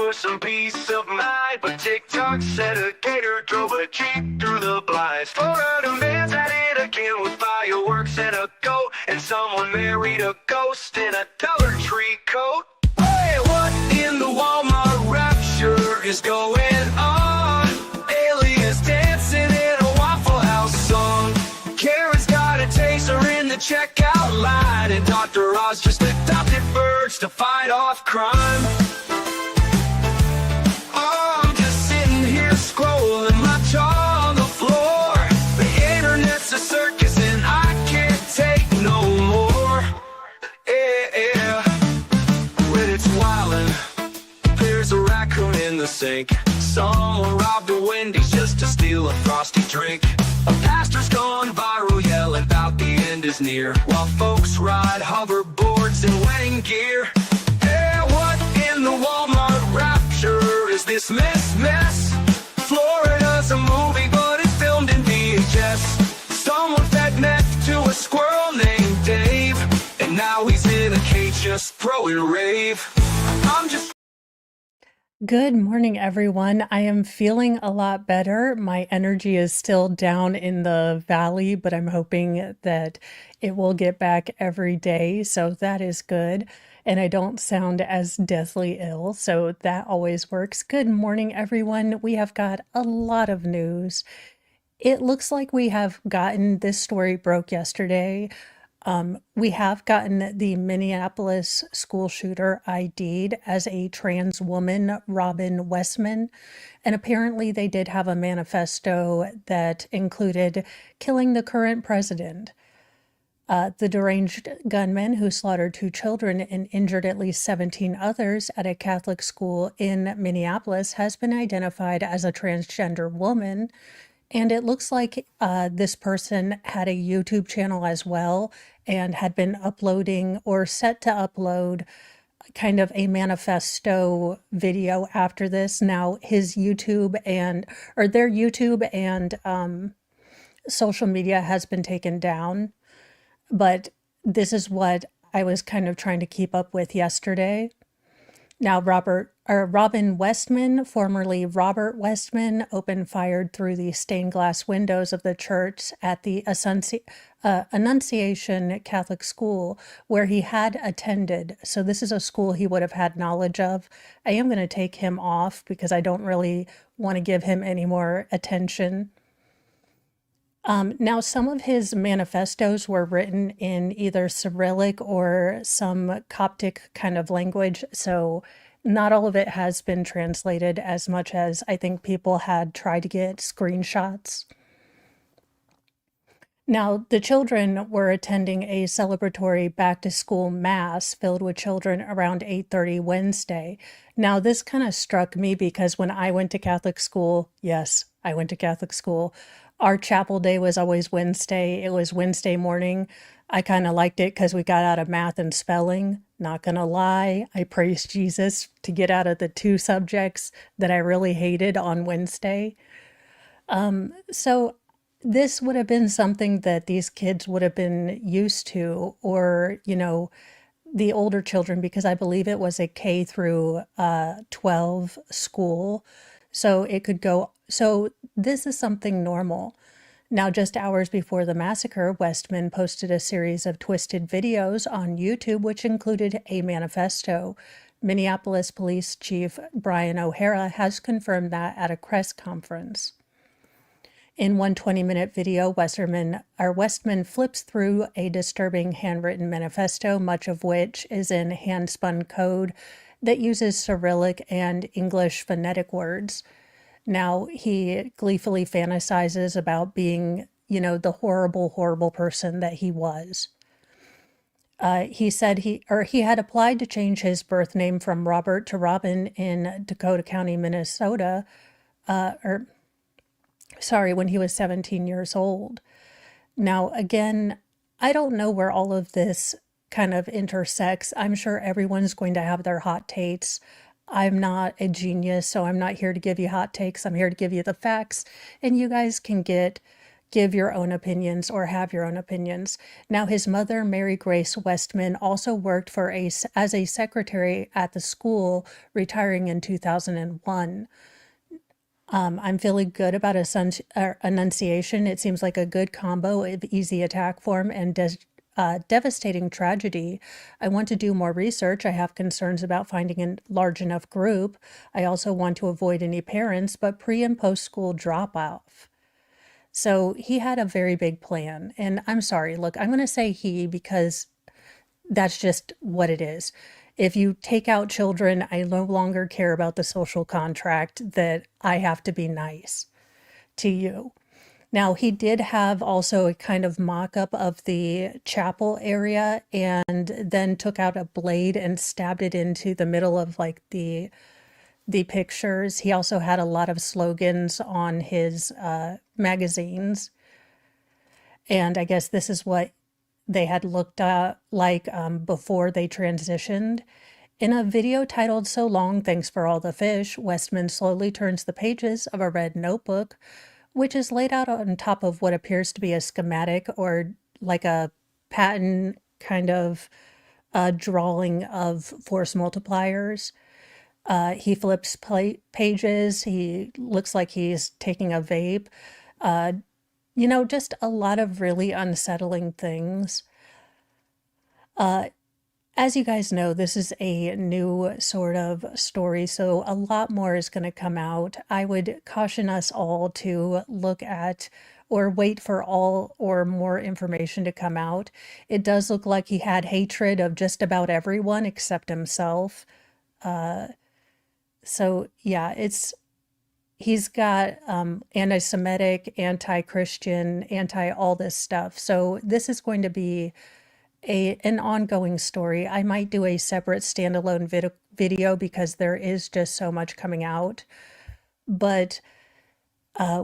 for some peace of mind, but TikTok said a gator drove a Jeep through the blinds. 400 vans at it again with fireworks and a goat, and someone married a ghost in a Dollar Tree coat. Hey, what in the Walmart rapture is going on? Aliens dancing in a Waffle House song. Karen's got a taser in the checkout line, and Dr. Oz just adopted birds to fight off crime. Oh, I'm just sitting here scrolling my jaw on the floor. The internet's a circus and I can't take no more. Yeah, when it's wildin', there's a raccoon in the sink. Someone robbed a Wendy's just to steal a frosty drink. A pastor's gone viral yelling about the end is near, while folks ride hoverboards in wedding gear. Yeah, what in the Walmart rapture is this mess? Florida's a movie, but it's filmed in VHS. Someone fed meth to a squirrel named Dave, and now he's in a cage just throwing rave. I'm just Good morning, everyone. I am feeling a lot better. My energy is still down in the valley, but I'm hoping that it will get back every day. So that is good. And I don't sound as deathly ill. So that always works. Good morning, everyone. We have got a lot of news. It looks like we have gotten this story broke yesterday. We have gotten the Minneapolis school shooter ID'd as a trans woman, Robin Westman, and apparently they did have a manifesto that included killing the current president. The deranged gunman who slaughtered 2 children and injured at least 17 others at a Catholic school in Minneapolis has been identified as a transgender woman. And it looks like this person had a YouTube channel as well and had been uploading or set to upload kind of a manifesto video after this. Now his YouTube or their YouTube and social media has been taken down, but this is what I was kind of trying to keep up with yesterday. Now, Robin Westman, formerly Robert Westman, opened fired through the stained glass windows of the church at the Annunciation Catholic School, where he had attended. So this is a school he would have had knowledge of. I am going to take him off because I don't really want to give him any more attention. Now, some of his manifestos were written in either Cyrillic or some Coptic kind of language, so not all of it has been translated as much as I think people had tried to get screenshots. Now, the children were attending a celebratory back-to-school mass filled with children around 8:30 Wednesday. Now, this kind of struck me because when I went to Catholic school, yes, I went to Catholic school, our chapel day was always Wednesday. It was Wednesday morning. I kind of liked it because we got out of math and spelling. Not gonna lie, I praised Jesus to get out of the 2 subjects that I really hated on Wednesday. So this would have been something that these kids would have been used to, or, the older children, because I believe it was a K through 12 school. So it could go, so this is something normal. Now, just hours before the massacre, Westman posted a series of twisted videos on YouTube, which included a manifesto. Minneapolis Police Chief Brian O'Hara has confirmed that at a press conference. In one 20-minute video, Westman flips through a disturbing handwritten manifesto, much of which is in hand-spun code that uses Cyrillic and English phonetic words. Now, he gleefully fantasizes about being, the horrible, horrible person that he was. He said he had applied to change his birth name from Robert to Robin in Dakota County, Minnesota, when he was 17 years old. Now, again, I don't know where all of this kind of intersects. I'm sure everyone's going to have their hot takes. I'm not a genius, so I'm not here to give you hot takes. I'm here to give you the facts, and you guys can get give your own opinions or have your own opinions. Now, his mother, Mary Grace Westman, also worked as a secretary at the school, retiring in 2001. I'm feeling good about his son's enunciation. It seems like a good combo of easy attack form and devastating tragedy. I want to do more research. I have concerns about finding a large enough group. I also want to avoid any parents, but pre and post school drop off. So he had a very big plan. And I'm sorry, look, I'm going to say he because that's just what it is. If you take out children, I no longer care about the social contract that I have to be nice to you. Now, he did have also a kind of mock-up of the chapel area and then took out a blade and stabbed it into the middle of like the pictures. He also had a lot of slogans on his magazines. And I guess this is what they had looked like before they transitioned. In a video titled "So Long, Thanks for All the Fish," Westman slowly turns the pages of a red notebook, which is laid out on top of what appears to be a schematic or like a patent kind of drawing of force multipliers. He flips pages. He looks like he's taking a vape. Just a lot of really unsettling things. As you guys know, this is a new sort of story, so a lot more is going to come out. I would caution us all to look at or wait for all or more information to come out. It does look like he had hatred of just about everyone except himself. So yeah, he's got anti-Semitic, anti-Christian, anti all this stuff. So this is going to be an ongoing story. I might do a separate standalone video because there is just so much coming out. But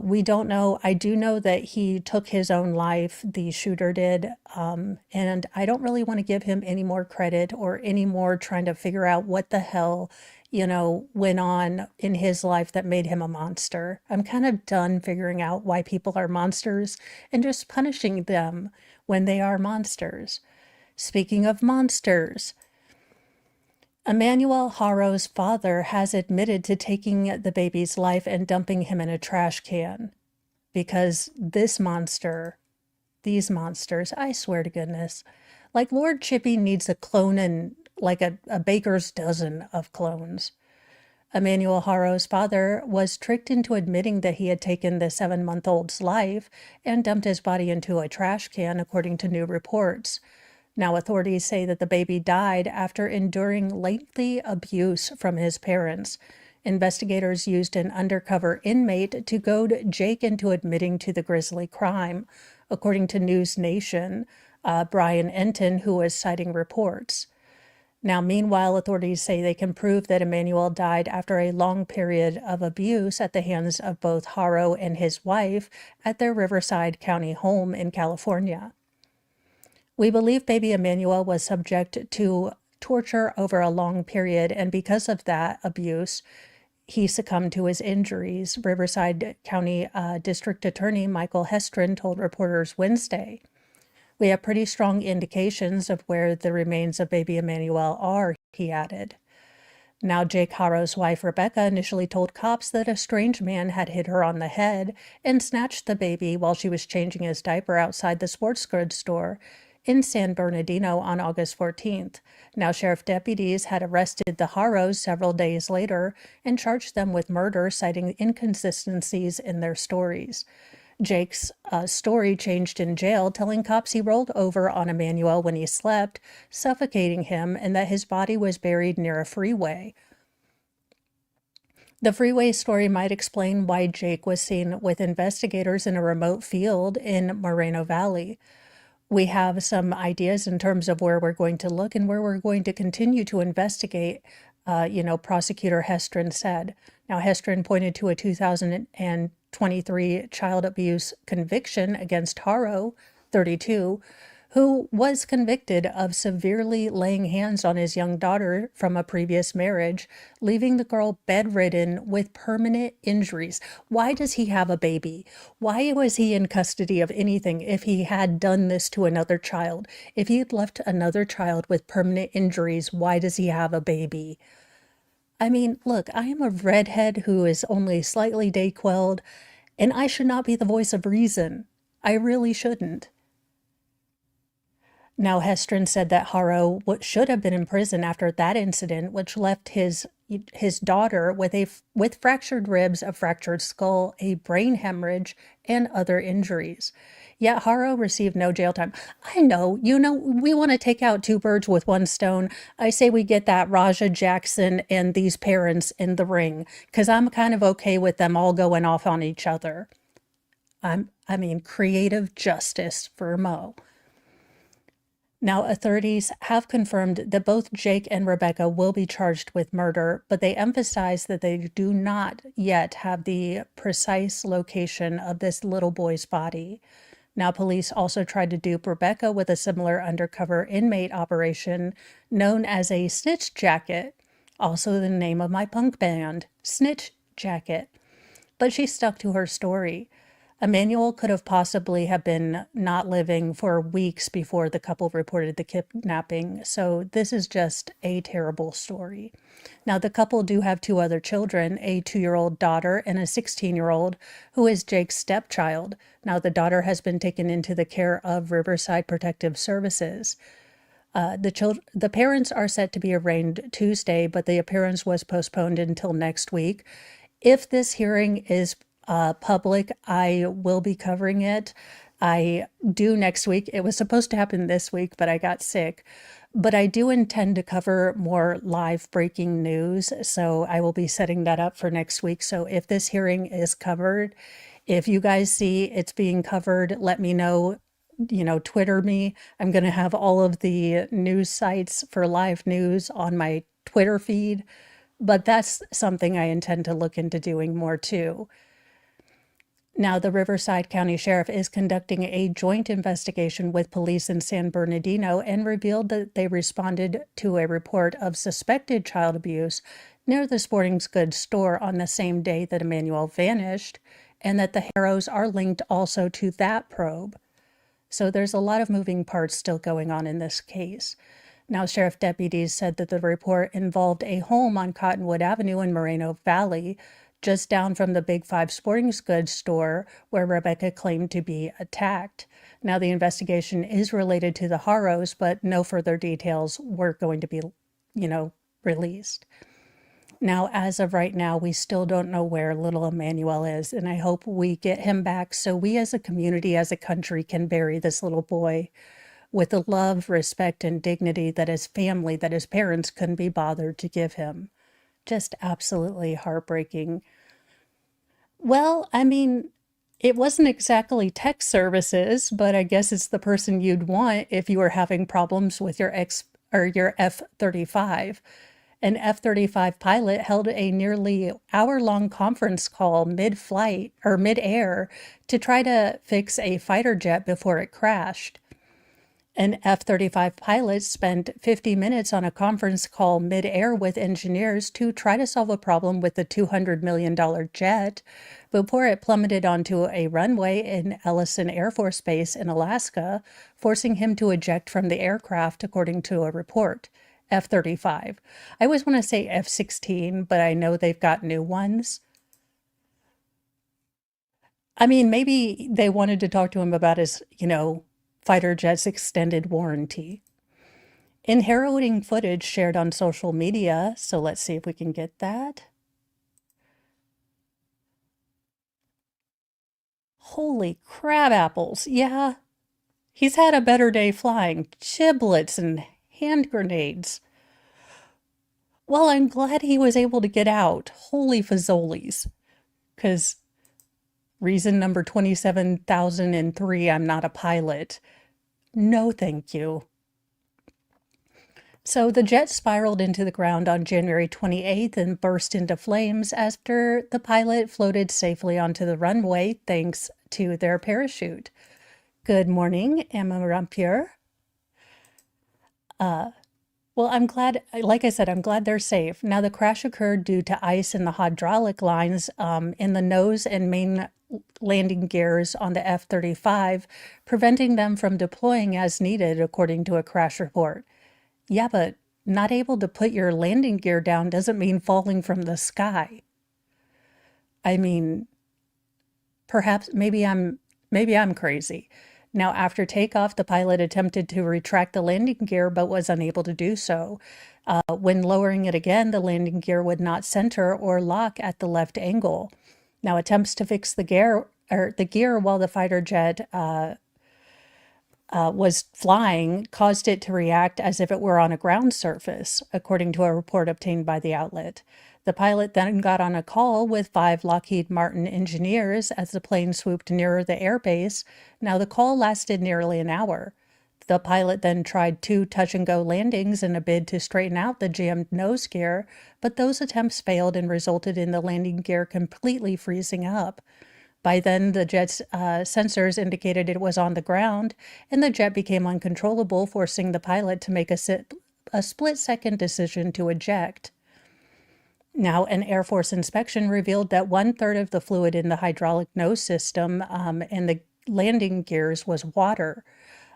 we don't know. I do know that he took his own life, the shooter did, and I don't really want to give him any more credit or any more trying to figure out what the hell, went on in his life that made him a monster. I'm kind of done figuring out why people are monsters and just punishing them when they are monsters. Speaking of monsters, Emmanuel Haro's father has admitted to taking the baby's life and dumping him in a trash can because these monsters, I swear to goodness, like Lord Chippy needs a clone and like a baker's dozen of clones. Emmanuel Haro's father was tricked into admitting that he had taken the 7-month-old's life and dumped his body into a trash can, according to new reports. Now, authorities say that the baby died after enduring lengthy abuse from his parents. Investigators used an undercover inmate to goad Jake into admitting to the grisly crime, according to News Nation, Brian Enton, who was citing reports. Now, meanwhile, authorities say they can prove that Emmanuel died after a long period of abuse at the hands of both Haro and his wife at their Riverside County home in California. We believe baby Emmanuel was subject to torture over a long period, and because of that abuse, he succumbed to his injuries, Riverside County District Attorney Michael Hestrin told reporters Wednesday. We have pretty strong indications of where the remains of baby Emmanuel are, he added. Now, Jake Haro's wife, Rebecca, initially told cops that a strange man had hit her on the head and snatched the baby while she was changing his diaper outside the sports goods store in San Bernardino on August 14th. Now, sheriff deputies had arrested the Haros several days later and charged them with murder, citing inconsistencies in their stories. Jake's story changed in jail, telling cops he rolled over on Emmanuel when he slept, suffocating him, and that his body was buried near a freeway. The freeway story might explain why Jake was seen with investigators in a remote field in Moreno Valley. We have some ideas in terms of where we're going to look and where we're going to continue to investigate, Prosecutor Hestrin said. Now, Hestrin pointed to a 2023 child abuse conviction against Haro, 32, who was convicted of severely laying hands on his young daughter from a previous marriage, leaving the girl bedridden with permanent injuries. Why does he have a baby? Why was he in custody of anything if he had done this to another child? If he had left another child with permanent injuries, why does he have a baby? I mean, look, I am a redhead who is only slightly day-quelled, and I should not be the voice of reason. I really shouldn't. Now, Hestron said that Haro should have been in prison after that incident, which left his daughter with fractured ribs, a fractured skull, a brain hemorrhage, and other injuries. Yet Haro received no jail time. I know, we want to take out two birds with one stone. I say we get that Raja Jackson and these parents in the ring, because I'm kind of okay with them all going off on each other. I mean, creative justice for Mo. Now, authorities have confirmed that both Jake and Rebecca will be charged with murder, but they emphasize that they do not yet have the precise location of this little boy's body. Now, police also tried to dupe Rebecca with a similar undercover inmate operation known as a snitch jacket, also the name of my punk band, Snitch Jacket. But she stuck to her story. Emmanuel could have possibly have been not living for weeks before the couple reported the kidnapping, so this is just a terrible story. Now, the couple do have two other children, a 2-year-old daughter and a 16-year-old, who is Jake's stepchild. Now, the daughter has been taken into the care of Riverside Protective Services. The parents are set to be arraigned Tuesday, but the appearance was postponed until next week. If this hearing is public, I will be covering it. I do next week. It was supposed to happen this week, but I got sick. But I do intend to cover more live breaking news, so I will be setting that up for next week. So if this hearing is covered, if you guys see it's being covered, let me know. Twitter me. I'm going to have all of the news sites for live news on my Twitter feed, but that's something I intend to look into doing more too. Now, the Riverside County Sheriff is conducting a joint investigation with police in San Bernardino and revealed that they responded to a report of suspected child abuse near the sporting goods store on the same day that Emmanuel vanished, and that the Harrows are linked also to that probe. So there's a lot of moving parts still going on in this case. Now, sheriff deputies said that the report involved a home on Cottonwood Avenue in Moreno Valley, just down from the Big Five sporting goods store where Rebecca claimed to be attacked. Now, the investigation is related to the Harrows, but no further details were going to be, released. Now, as of right now, we still don't know where little Emmanuel is, and I hope we get him back so we as a community, as a country, can bury this little boy with the love, respect, and dignity that his family, that his parents couldn't be bothered to give him. Just absolutely heartbreaking. Well, I mean, it wasn't exactly tech services, but I guess it's the person you'd want if you were having problems with your F-35. An F-35 pilot held a nearly hour-long conference call mid-flight or mid-air to try to fix a fighter jet before it crashed. An F-35 pilot spent 50 minutes on a conference call mid-air with engineers to try to solve a problem with the $200 million jet before it plummeted onto a runway in Ellison Air Force Base in Alaska, forcing him to eject from the aircraft, according to a report. F-35. I always want to say F-16, but I know they've got new ones. I mean, maybe they wanted to talk to him about his, fighter jet's extended warranty. In harrowing footage shared on social media, so let's see if we can get that. Holy crab apples. Yeah, he's had a better day flying. Giblets and hand grenades. Well, I'm glad he was able to get out. Holy fazolies. Because reason number 27,003, I'm not a pilot. No, thank you. So the jet spiraled into the ground on January 28th and burst into flames after the pilot floated safely onto the runway thanks to their parachute. Good morning, Emma Rampier. Well, I'm glad, like I said, I'm glad they're safe. Now, the crash occurred due to ice in the hydraulic lines in the nose and main landing gears on the F-35, preventing them from deploying as needed, according to a crash report. Yeah, but not able to put your landing gear down doesn't mean falling from the sky. I mean, perhaps maybe I'm crazy. Now, after takeoff, the pilot attempted to retract the landing gear but was unable to do so. When lowering it again, the landing gear would not center or lock at the left angle. Now, attempts to fix the gear while the fighter jet was flying caused it to react as if it were on a ground surface, according to a report obtained by the outlet. The pilot then got on a call with 5 Lockheed Martin engineers as the plane swooped nearer the airbase. Now, the call lasted nearly an hour. The pilot then tried 2 touch-and-go landings in a bid to straighten out the jammed nose gear, but those attempts failed and resulted in the landing gear completely freezing up. By then, the jet's sensors indicated it was on the ground, and the jet became uncontrollable, forcing the pilot to make a split-second decision to eject. Now, an Air Force inspection revealed that 1/3 of the fluid in the hydraulic nose system and the landing gears was water.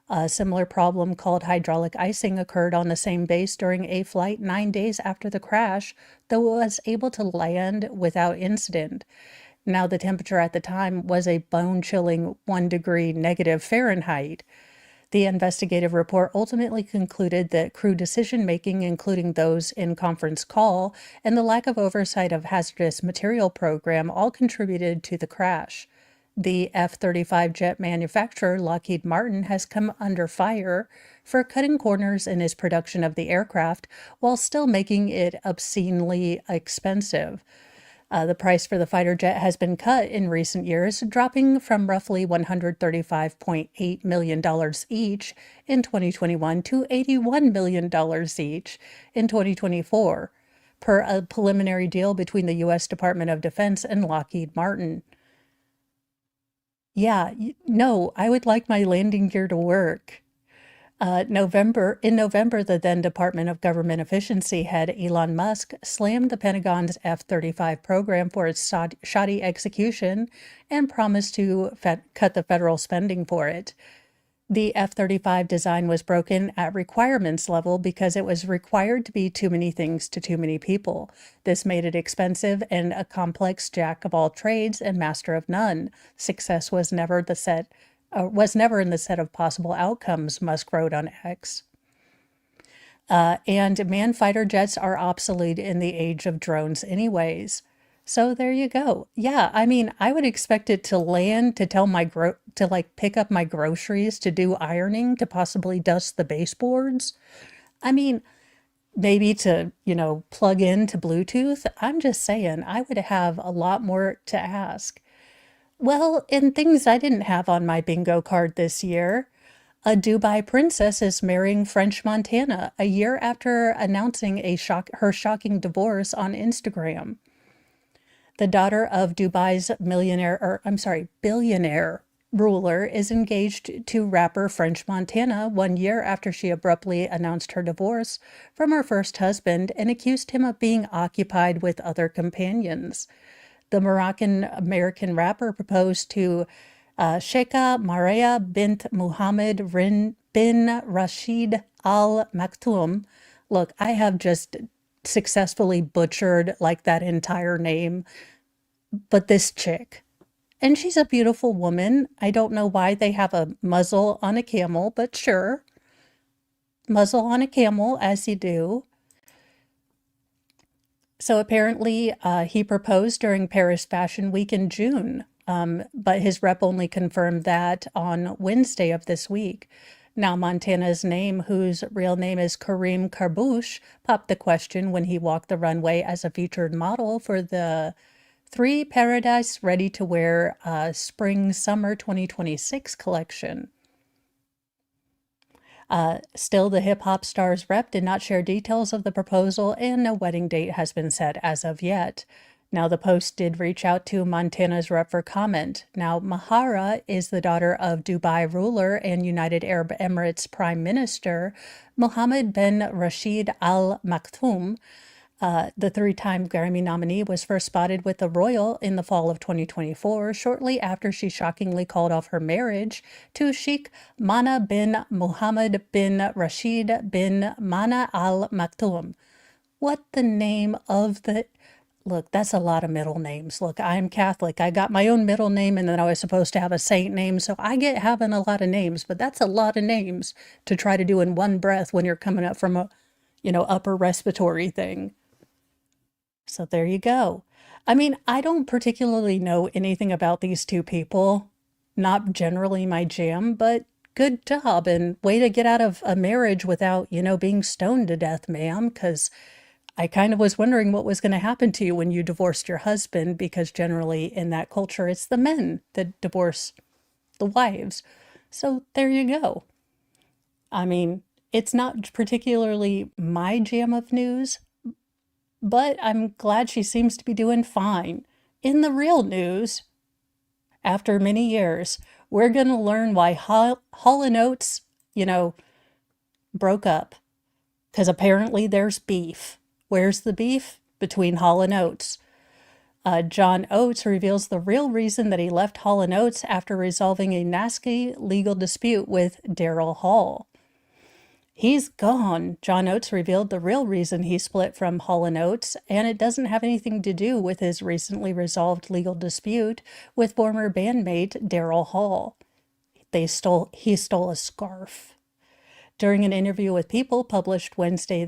A similar problem called hydraulic icing occurred on the same base during a flight 9 days after the crash, though it was able to land without incident. Now, the temperature at the time was a bone-chilling 1 degree negative Fahrenheit. The investigative report ultimately concluded that crew decision-making, including those in conference call, and the lack of oversight of hazardous material program all contributed to the crash. The F-35 jet manufacturer, Lockheed Martin, has come under fire for cutting corners in its production of the aircraft while still making it obscenely expensive. The price for the fighter jet has been cut in recent years, dropping from roughly $135.8 million each in 2021 to $81 million each in 2024, per a preliminary deal between the U.S. Department of Defense and Lockheed Martin. Yeah, no, I would like my landing gear to work. In November, the then Department of Government Efficiency head Elon Musk slammed the Pentagon's F-35 program for its shoddy execution and promised to cut the federal spending for it. The F-35 design was broken at requirements level because it was required to be too many things to too many people. This made it expensive and a complex jack of all trades and master of none. Success was never in the set of possible outcomes, Musk wrote on X. And manned fighter jets are obsolete in the age of drones anyways. So there you go. Yeah, I mean, I would expect it to land, to tell to like pick up my groceries, to do ironing, to possibly dust the baseboards. I mean, maybe to, plug into Bluetooth. I'm just saying, I would have a lot more to ask. Well, and things I didn't have on my bingo card this year. A Dubai princess is marrying French Montana a year after announcing her shocking divorce on Instagram. The daughter of Dubai's billionaire ruler is engaged to rapper French Montana 1 year after she abruptly announced her divorce from her first husband and accused him of being occupied with other companions. The Moroccan-American rapper proposed to Sheikha Maria bint Muhammad bin Rashid Al Maktoum. Look, I have just successfully butchered like that entire name, but this chick. And she's a beautiful woman. I don't know why they have a muzzle on a camel, but sure. Muzzle on a camel, as you do. So apparently he proposed during Paris Fashion Week in June, but his rep only confirmed that on Wednesday of this week. Now, Montana's name, whose real name is Kareem Karbouche, popped the question when he walked the runway as a featured model for the 3 Paradise ready-to-wear Spring-Summer 2026 collection. Still, the hip-hop star's rep did not share details of the proposal, and no wedding date has been set as of yet. Now, the Post did reach out to Montana's rep for comment. Now, Mahara is the daughter of Dubai ruler and United Arab Emirates Prime Minister Mohammed bin Rashid Al Maktoum. The three-time Grammy nominee was first spotted with the royal in the fall of 2024, shortly after she shockingly called off her marriage to Sheikh Mana bin Mohammed bin Rashid bin Mana Al Maktoum. What the name of the... Look, that's a lot of middle names. Look, I'm Catholic. I got my own middle name, and then I was supposed to have a saint name, so I get having a lot of names, but that's a lot of names to try to do in one breath when you're coming up from a, upper respiratory thing. So there you go. I mean, I don't particularly know anything about these two people. Not generally my jam, but good job and way to get out of a marriage without, being stoned to death, ma'am, because I kind of was wondering what was going to happen to you when you divorced your husband, because generally in that culture, it's the men that divorce the wives. So there you go. I mean, it's not particularly my jam of news, but I'm glad she seems to be doing fine. In the real news, after many years, we're going to learn why Hall & Oates, broke up. Because apparently there's beef. Where's the beef? Between Hall & Oates. John Oates reveals the real reason that he left Hall & Oates after resolving a nasty legal dispute with Daryl Hall. He's gone. John Oates revealed the real reason he split from Hall & Oates, and it doesn't have anything to do with his recently resolved legal dispute with former bandmate Daryl Hall. He stole a scarf. During an interview with People published Wednesday,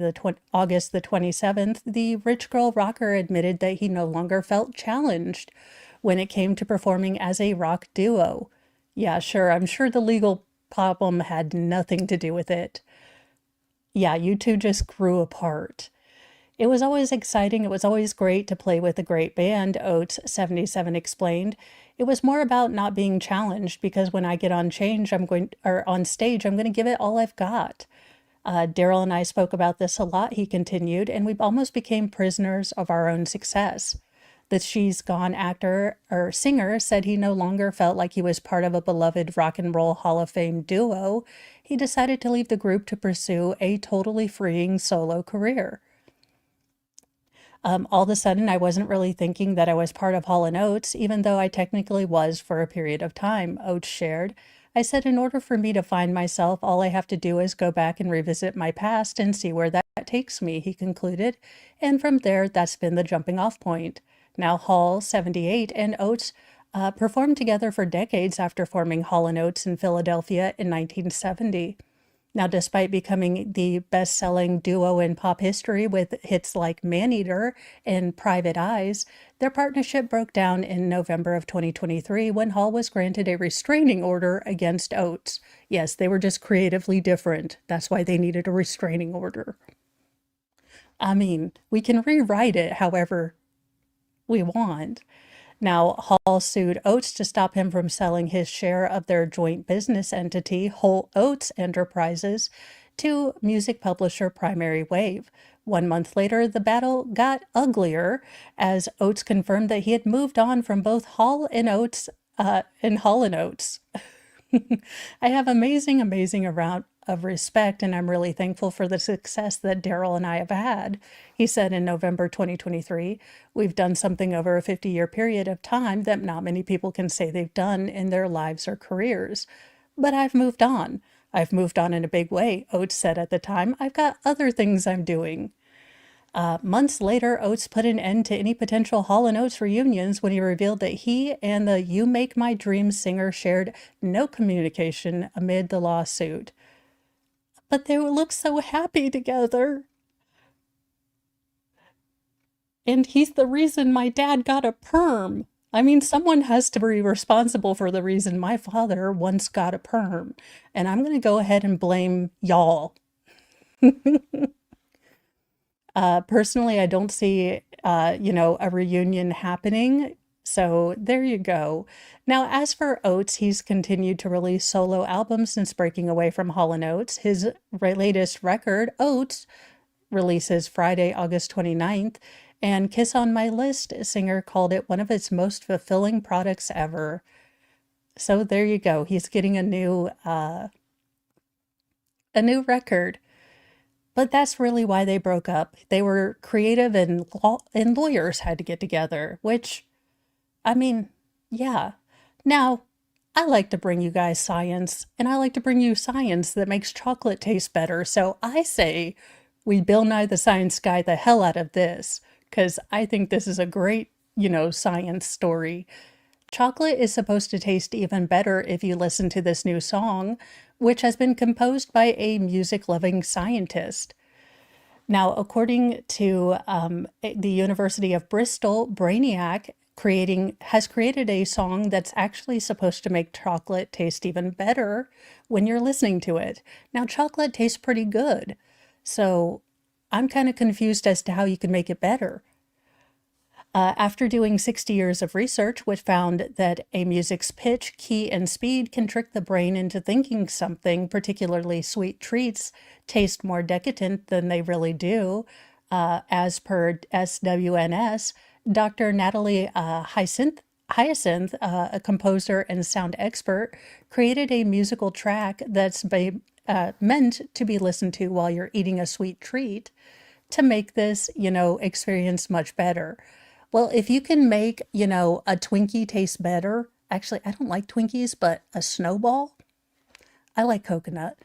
August the 27th, the rich girl rocker admitted that he no longer felt challenged when it came to performing as a rock duo. Yeah, sure, I'm sure the legal problem had nothing to do with it. Yeah, you two just grew apart. It was always exciting. It was always great to play with a great band, Oates 77 explained. It was more about not being challenged because when I get on stage, I'm going to give it all I've got. Daryl and I spoke about this a lot, he continued, and we almost became prisoners of our own success. The She's Gone actor or singer said he no longer felt like he was part of a beloved rock and roll Hall of Fame duo. He decided to leave the group to pursue a totally freeing solo career. All of a sudden, I wasn't really thinking that I was part of Hall & Oates, even though I technically was for a period of time, Oates shared. I said, in order for me to find myself, all I have to do is go back and revisit my past and see where that takes me, he concluded. And from there, that's been the jumping off point. Now Hall, 78, and Oates performed together for decades after forming Hall & Oates in Philadelphia in 1970. Now, despite becoming the best-selling duo in pop history with hits like Man-Eater and Private Eyes, their partnership broke down in November of 2023 when Hall was granted a restraining order against Oates. Yes, they were just creatively different. That's why they needed a restraining order. I mean, we can rewrite it however we want. Now, Hall sued Oates to stop him from selling his share of their joint business entity, Whole Oates Enterprises, to music publisher Primary Wave. 1 month later, the battle got uglier as Oates confirmed that he had moved on from both Hall & Oates and Hall & Oates. I have amazing amount of respect, and I'm really thankful for the success that Daryl and I have had. He said in November 2023, we've done something over a 50-year period of time that not many people can say they've done in their lives or careers. But I've moved on. I've moved on in a big way, Oates said at the time. I've got other things I'm doing. Months later, Oates put an end to any potential Hall & Oates reunions when he revealed that he and the You Make My Dreams singer shared no communication amid the lawsuit. But they look so happy together. And he's the reason my dad got a perm. I mean, someone has to be responsible for the reason my father once got a perm. And I'm going to go ahead and blame y'all. Personally, I don't see, a reunion happening. So there you go. Now, as for Oates, he's continued to release solo albums since breaking away from Hall & Oates. His latest record, Oates, releases Friday, August 29th, And Kiss on My List singer called it one of its most fulfilling products ever. So there you go. He's getting a new record. But that's really why they broke up. They were creative and lawyers had to get together, which, I mean, yeah. Now, I like to bring you guys science, and I like to bring you science that makes chocolate taste better. So I say we Bill Nye the Science Guy the hell out of this, because I think this is a great, science story. Chocolate is supposed to taste even better if you listen to this new song, which has been composed by a music-loving scientist. Now, according to the University of Bristol, Brainiac has created a song that's actually supposed to make chocolate taste even better when you're listening to it. Now, chocolate tastes pretty good, so I'm kind of confused as to how you can make it better. After doing 60 years of research, which found that a music's pitch, key, and speed can trick the brain into thinking something, particularly sweet treats, taste more decadent than they really do, as per SWNS, Dr. Natalie Hyacinth, a composer and sound expert, created a musical track that's meant to be listened to while you're eating a sweet treat to make this, experience much better. Well, if you can make, a Twinkie taste better, actually, I don't like Twinkies, but a snowball, I like coconut.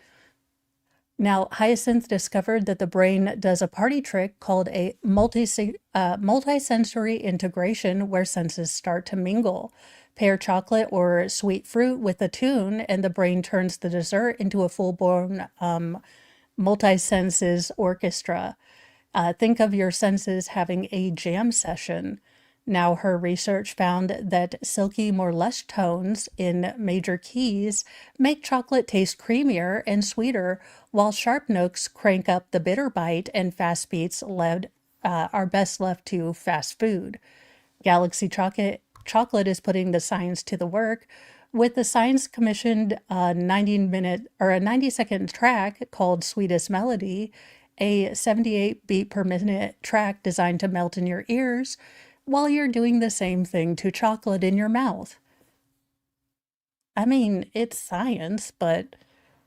Now, Hyacinth discovered that the brain does a party trick called a multisensory integration where senses start to mingle. Pair chocolate or sweet fruit with a tune, and the brain turns the dessert into a full-blown multi-senses orchestra. Think of your senses having a jam session. Now, her research found that silky, more lush tones in major keys make chocolate taste creamier and sweeter, while sharp notes crank up the bitter bite, and fast beats are best left to fast food. Galaxy Chocolate is putting the science to the work, with the Science commissioned a 90-second track called Sweetest Melody, a 78 beat per minute track designed to melt in your ears while you're doing the same thing to chocolate in your mouth. I mean, it's science, but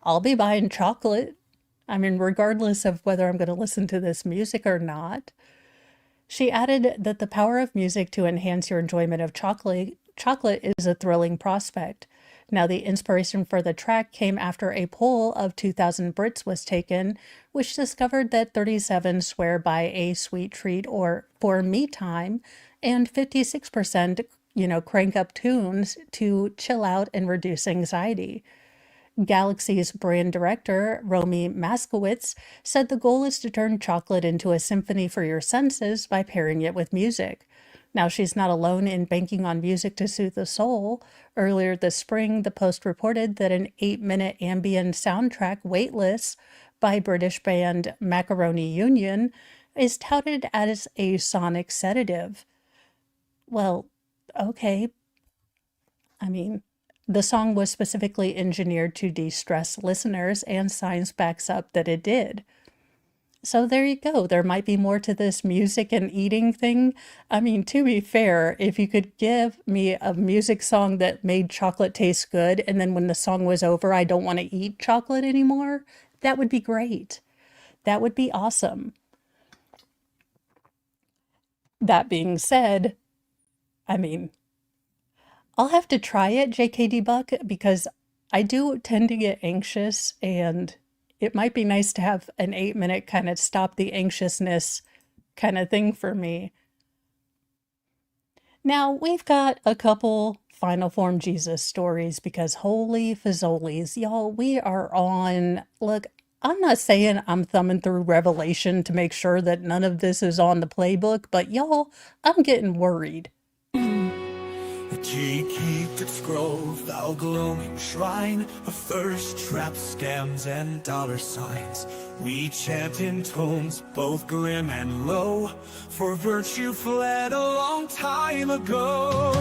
I'll be buying chocolate. I mean, regardless of whether I'm going to listen to this music or not. She added that the power of music to enhance your enjoyment of chocolate is a thrilling prospect. Now, the inspiration for the track came after a poll of 2,000 Brits was taken, which discovered that 37 swear by a sweet treat or for me time, and 56%, crank up tunes to chill out and reduce anxiety. Galaxy's brand director, Romy Maskowitz, said the goal is to turn chocolate into a symphony for your senses by pairing it with music. Now, she's not alone in banking on music to soothe the soul. Earlier this spring, the Post reported that an 8-minute ambient soundtrack, Weightless, by British band Macaroni Union, is touted as a sonic sedative. Well, okay. I mean, the song was specifically engineered to de-stress listeners, and science backs up that it did. So there you go. There might be more to this music and eating thing. I mean, to be fair, if you could give me a music song that made chocolate taste good, and then when the song was over, I don't want to eat chocolate anymore, that would be great. That would be awesome. That being said, I mean, I'll have to try it, JKD Buck, because I do tend to get anxious, and it might be nice to have an 8-minute kind of stop the anxiousness kind of thing for me. Now, we've got a couple Final Form Jesus stories because holy fazolies, y'all, we are on, look, I'm not saying I'm thumbing through Revelation to make sure that none of this is on the playbook, but y'all, I'm getting worried. Ye keep its grove, thou gloaming shrine of thirst traps, scams, and dollar signs. We chant in tones both grim and low, for virtue fled a long time ago.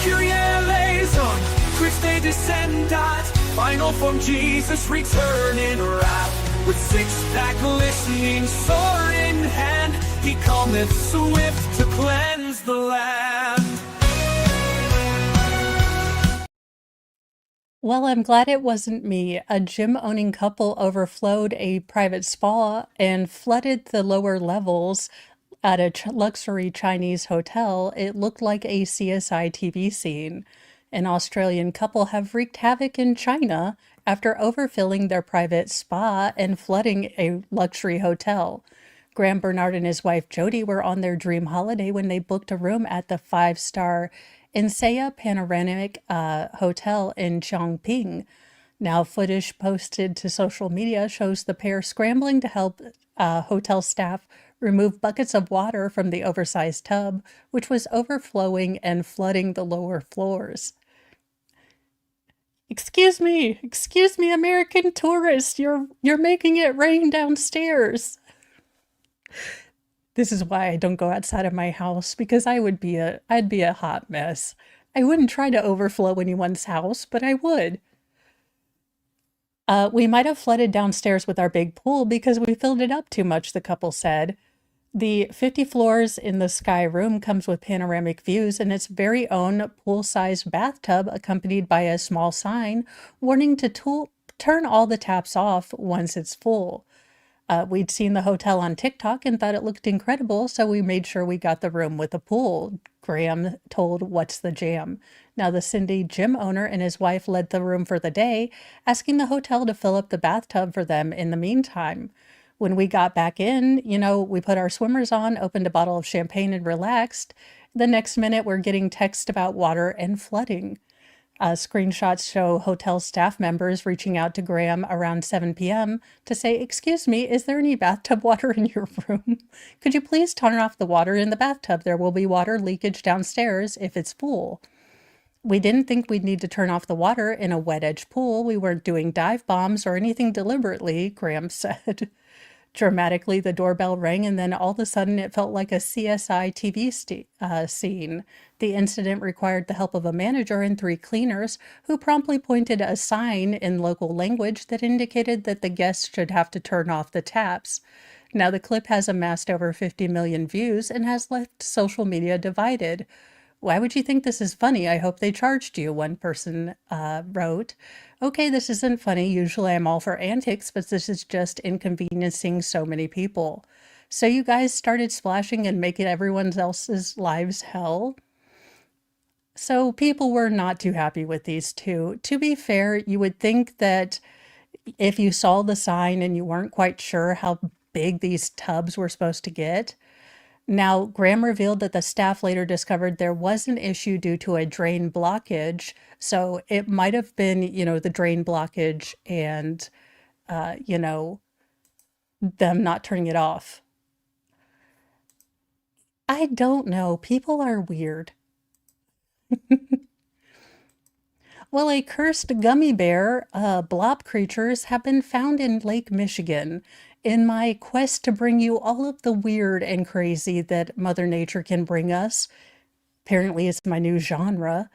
Kyrie eleison, Christe descendat, Final Form Jesus return in wrath, with six-pack listening, sword in hand, He cometh swift to cleanse the land. Well, I'm glad it wasn't me. A gym-owning couple overflowed a private spa and flooded the lower levels at a luxury Chinese hotel. It looked like a CSI TV scene. An Australian couple have wreaked havoc in China after overfilling their private spa and flooding a luxury hotel. Graham Bernard and his wife Jody were on their dream holiday when they booked a room at the five-star Insaya Panoramic Hotel in Chongping. Now, footage posted to social media shows the pair scrambling to help hotel staff remove buckets of water from the oversized tub, which was overflowing and flooding the lower floors. Excuse me, American tourist, you're making it rain downstairs. This is why I don't go outside of my house, because I'd be a hot mess. I wouldn't try to overflow anyone's house, but I would. We might have flooded downstairs with our big pool because we filled it up too much, the couple said. The 50 floors in the Sky Room comes with panoramic views and its very own pool-sized bathtub accompanied by a small sign warning to turn all the taps off once it's full. We'd seen the hotel on TikTok and thought it looked incredible, so we made sure we got the room with a pool, Graham told What's the Jam. Now, the Cindy gym owner and his wife led the room for the day, asking the hotel to fill up the bathtub for them in the meantime. When we got back in, we put our swimmers on, opened a bottle of champagne, and relaxed. The next minute, we're getting text about water and flooding. Screenshots show hotel staff members reaching out to Graham around 7 p.m. to say, "Excuse me, is there any bathtub water in your room? Could you please turn off the water in the bathtub? There will be water leakage downstairs if it's full." We didn't think we'd need to turn off the water in a wet edge pool. We weren't doing dive bombs or anything deliberately, Graham said. Dramatically, the doorbell rang, and then all of a sudden it felt like a CSI TV scene. The incident required the help of a manager and 3 cleaners, who promptly pointed a sign in local language that indicated that the guests should have to turn off the taps. Now, the clip has amassed over 50 million views and has left social media divided. "Why would you think this is funny? I hope they charged you," one person wrote. "Okay, this isn't funny. Usually I'm all for antics, but this is just inconveniencing so many people. So you guys started splashing and making everyone else's lives hell?" So people were not too happy with these two. To be fair, you would think that if you saw the sign and you weren't quite sure how big these tubs were supposed to get. Now, Graham revealed that the staff later discovered there was an issue due to a drain blockage. So it might have been, the drain blockage and, them not turning it off. I don't know. People are weird. Well, a cursed gummy bear, blob creatures, have been found in Lake Michigan. In my quest to bring you all of the weird and crazy that Mother Nature can bring us, apparently it's my new genre.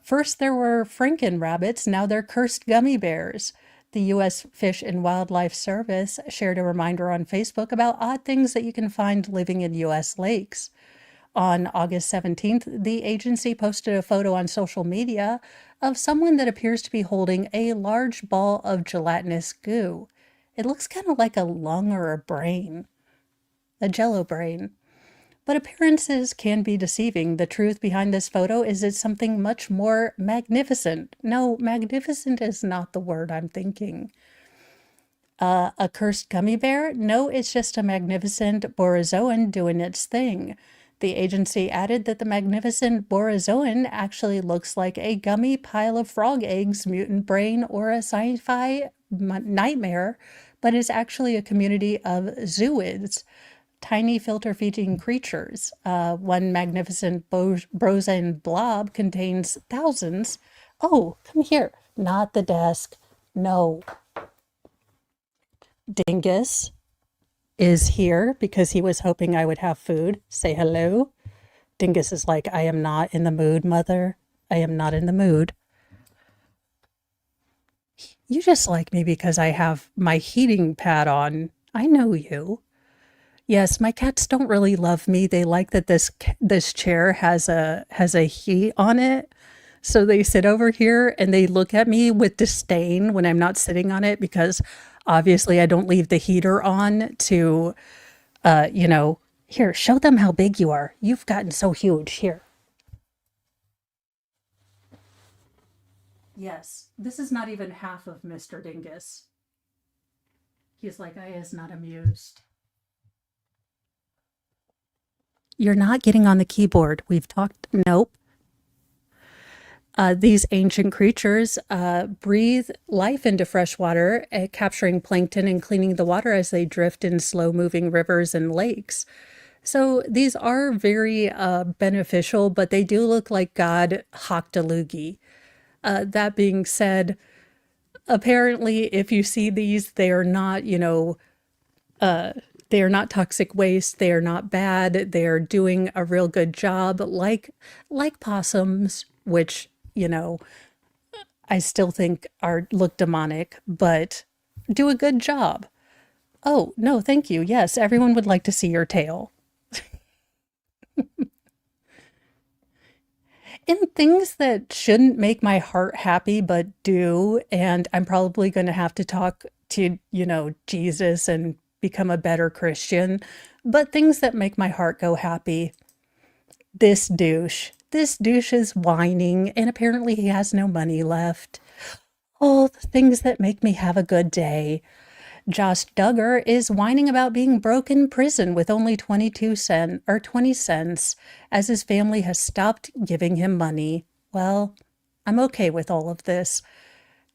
First there were Franken rabbits, now they're cursed gummy bears. The U.S. Fish and Wildlife Service shared a reminder on Facebook about odd things that you can find living in U.S. lakes. On August 17th, the agency posted a photo on social media of someone that appears to be holding a large ball of gelatinous goo. It looks kind of like a lung or a brain, a jello brain. But appearances can be deceiving. The truth behind this photo is it's something much more magnificent. No, magnificent is not the word I'm thinking. A cursed gummy bear? No, it's just a magnificent borozoan doing its thing. The agency added that the magnificent borozoan actually looks like a gummy pile of frog eggs, mutant brain, or a sci-fi nightmare, but is actually a community of zooids, tiny filter-feeding creatures. One magnificent borozoan blob contains thousands. Oh, come here. Not the desk. No. Dingus is here because he was hoping I would have food. Say hello. Dingus is like, "I am not in the mood, mother. I am not in the mood." You just like me because I have my heating pad on. I know you. Yes, my cats don't really love me. They like that this chair has a heat on it. So they sit over here and they look at me with disdain when I'm not sitting on it because obviously I don't leave the heater on to you know, here, show them how big you are. You've gotten so huge. Here. Yes, this is not even half of Mr. Dingus. He's like, I is not amused. You're not getting on the keyboard. We've talked. Nope. These ancient creatures breathe life into fresh water, capturing plankton and cleaning the water as they drift in slow moving rivers and lakes. So these are very beneficial, but they do look like God hocked a loogie. That being said, apparently, if you see these, they are not, they are not toxic waste. They are not bad. They are doing a real good job, like possums, which I still think are look demonic, but do a good job. Oh no, thank you. Yes, everyone would like to see your tail. In things that shouldn't make my heart happy but do, and I'm probably going to have to talk to, Jesus and become a better Christian, but things that make my heart go happy. This douche is whining, and apparently he has no money left. All the things that make me have a good day. Josh Duggar is whining about being broke in prison with only 20 cents as his family has stopped giving him money. Well, I'm okay with all of this.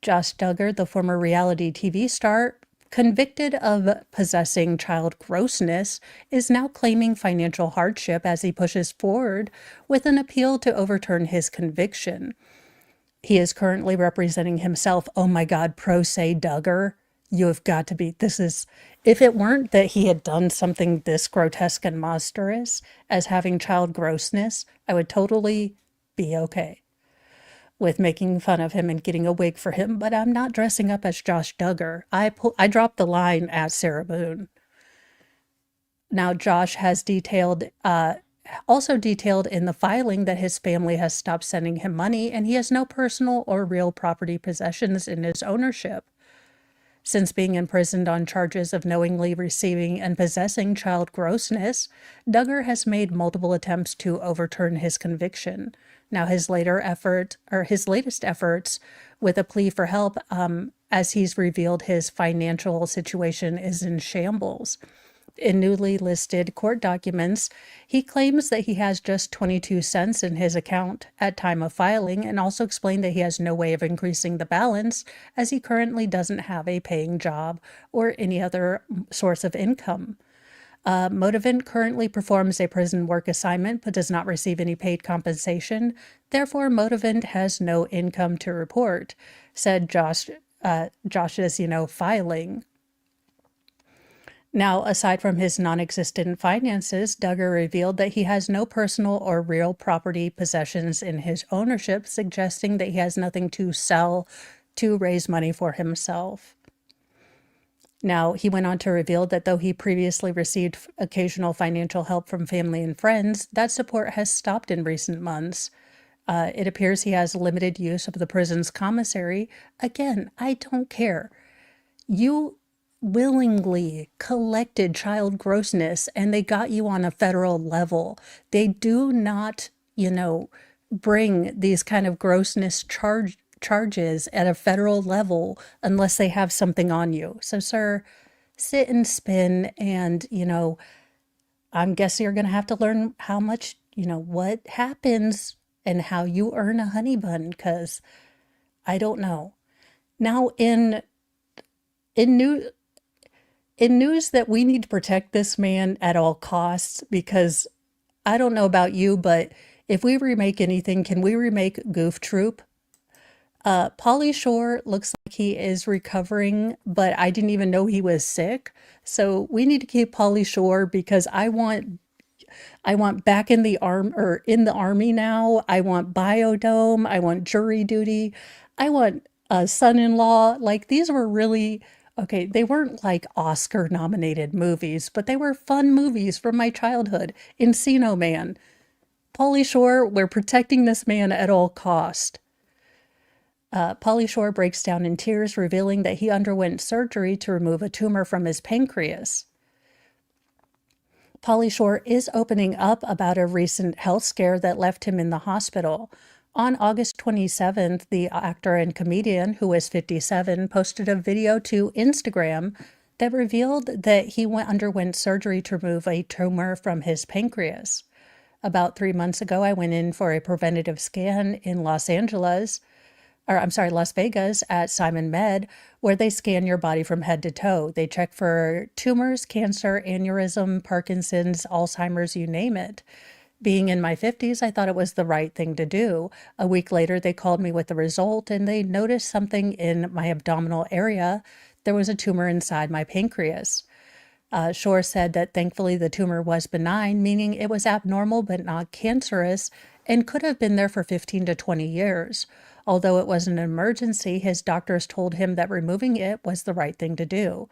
Josh Duggar, the former reality TV star, convicted of possessing child grossness, is now claiming financial hardship as he pushes forward with an appeal to overturn his conviction. He is currently representing himself. Oh my God, pro se Duggar. You have got to be. If it weren't that he had done something this grotesque and monstrous as having child grossness, I would totally be okay with making fun of him and getting a wig for him. But I'm not dressing up as Josh Duggar. I dropped the line at Sarah Boone. Now, Josh has also detailed in the filing that his family has stopped sending him money and he has no personal or real property possessions in his ownership. Since being imprisoned on charges of knowingly receiving and possessing child grossness, Duggar has made multiple attempts to overturn his conviction. Now his latest efforts with a plea for help, as he's revealed his financial situation is in shambles. In newly listed court documents, he claims that he has just 22 cents in his account at time of filing and also explained that he has no way of increasing the balance as he currently doesn't have a paying job or any other source of income. Motivant currently performs a prison work assignment but does not receive any paid compensation. Therefore, Motivant has no income to report, said Josh's, filing. Now, aside from his non-existent finances, Duggar revealed that he has no personal or real property possessions in his ownership, suggesting that he has nothing to sell to raise money for himself. Now, he went on to reveal that though he previously received occasional financial help from family and friends, that support has stopped in recent months. It appears he has limited use of the prison's commissary. Again, I don't care. You willingly collected child grossness and they got you on a federal level. They do not, bring these kind of grossness charges at a federal level unless they have something on you. So, sir, sit and spin and, I'm guessing you're going to have to learn how much, what happens and how you earn a honey bun because I don't know. Now, in new in news that we need to protect this man at all costs because I don't know about you, but if we remake anything, can we remake Goof Troop? Pauly Shore looks like he is recovering, but I didn't even know he was sick. So we need to keep Pauly Shore because I want back in the army now. I want biodome. I want jury duty. I want a son-in-law. Like these were really Okay, they weren't like Oscar nominated movies, but they were fun movies from my childhood. Encino Man. Pauly Shore, we're protecting this man at all cost. Pauly Shore breaks down in tears, revealing that he underwent surgery to remove a tumor from his pancreas. Pauly Shore is opening up about a recent health scare that left him in the hospital. On August 27th, the actor and comedian, who is 57, posted a video to Instagram that revealed that he underwent surgery to remove a tumor from his pancreas. About 3 months ago, I went in for a preventative scan in Las Vegas at Simon Med, where they scan your body from head to toe. They check for tumors, cancer, aneurysm, Parkinson's, Alzheimer's, you name it. Being in my 50s, I thought it was the right thing to do. A week later, they called me with the result and they noticed something in my abdominal area. There was a tumor inside my pancreas. Shore said that thankfully the tumor was benign, meaning it was abnormal but not cancerous, and could have been there for 15 to 20 years. Although it was an emergency, his doctors told him that removing it was the right thing to do.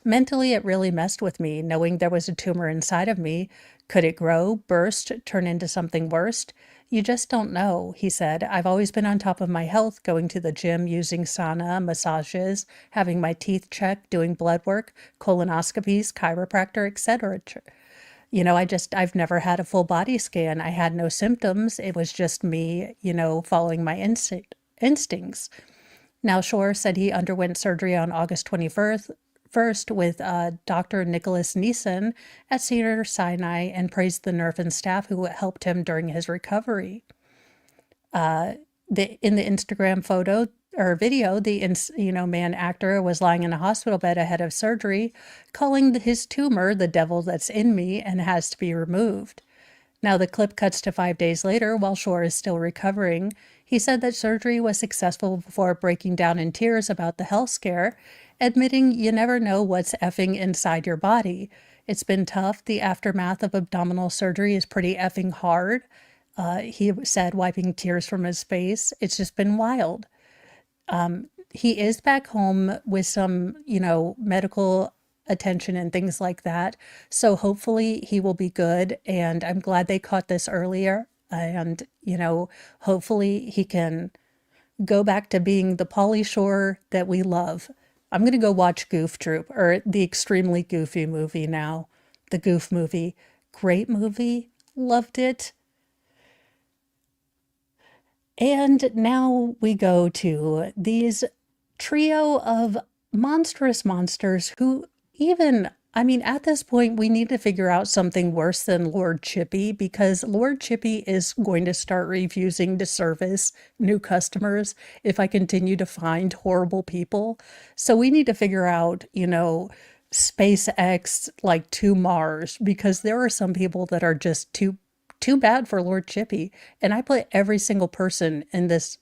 Mentally, it really messed with me, knowing there was a tumor inside of me. Could it grow, burst, turn into something worse? You just don't know, he said. I've always been on top of my health, going to the gym, using sauna, massages, having my teeth checked, doing blood work, colonoscopies, chiropractor, etc. I've never had a full body scan. I had no symptoms. It was just me, following my instincts. Now, Shore said he underwent surgery on August 21st with Dr. Nicholas Neeson at Cedar Sinai and praised the nurse and staff who helped him during his recovery. In the Instagram photo or video, the man actor was lying in a hospital bed ahead of surgery, calling his tumor the devil that's in me and has to be removed. Now the clip cuts to 5 days later while Shore is still recovering. He said that surgery was successful before breaking down in tears about the health scare, admitting you never know what's effing inside your body. It's been tough. The aftermath of abdominal surgery is pretty effing hard. He said, wiping tears from his face. It's just been wild. He is back home with some, medical attention and things like that. So hopefully he will be good. And I'm glad they caught this earlier. And, hopefully he can go back to being the Pauly Shore that we love. I'm going to go watch Goof Troop, or the extremely goofy movie now. The Goof movie. Great movie. Loved it. And now we go to these trio of monstrous monsters who at this point, we need to figure out something worse than Lord Chippy, because Lord Chippy is going to start refusing to service new customers if I continue to find horrible people. So we need to figure out, SpaceX like to Mars, because there are some people that are just too bad for Lord Chippy. And I put every single person in this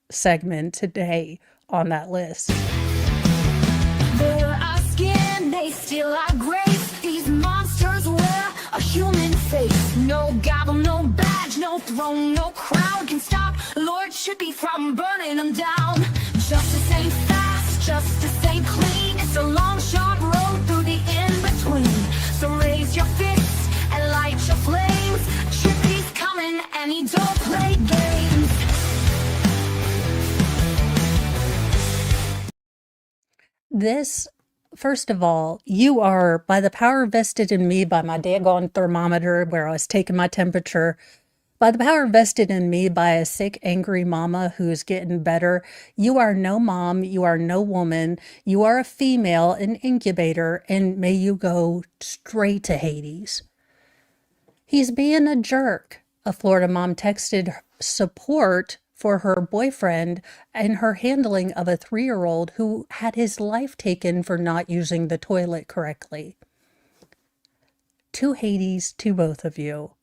segment today on that list. They're our skin, they steal our grace. These monsters wear a human face. No gavel, no badge, no throne, no crown can stop Lord Chippy from burning them down. Justice ain't fast, justice ain't clean. It's a long, sharp road through the in-between. So raise your fists and light your flames. Chippy's coming and he don't play games. This, first of all, you are, by the power vested in me by my daggone thermometer where I was taking my temperature, by the power vested in me by a sick, angry mama who's getting better, you are no mom, you are no woman, you are a female, an incubator, and may you go straight to Hades. He's being a jerk. A Florida mom texted support for her boyfriend and her handling of a 3-year-old who had his life taken for not using the toilet correctly. To Hades to both of you.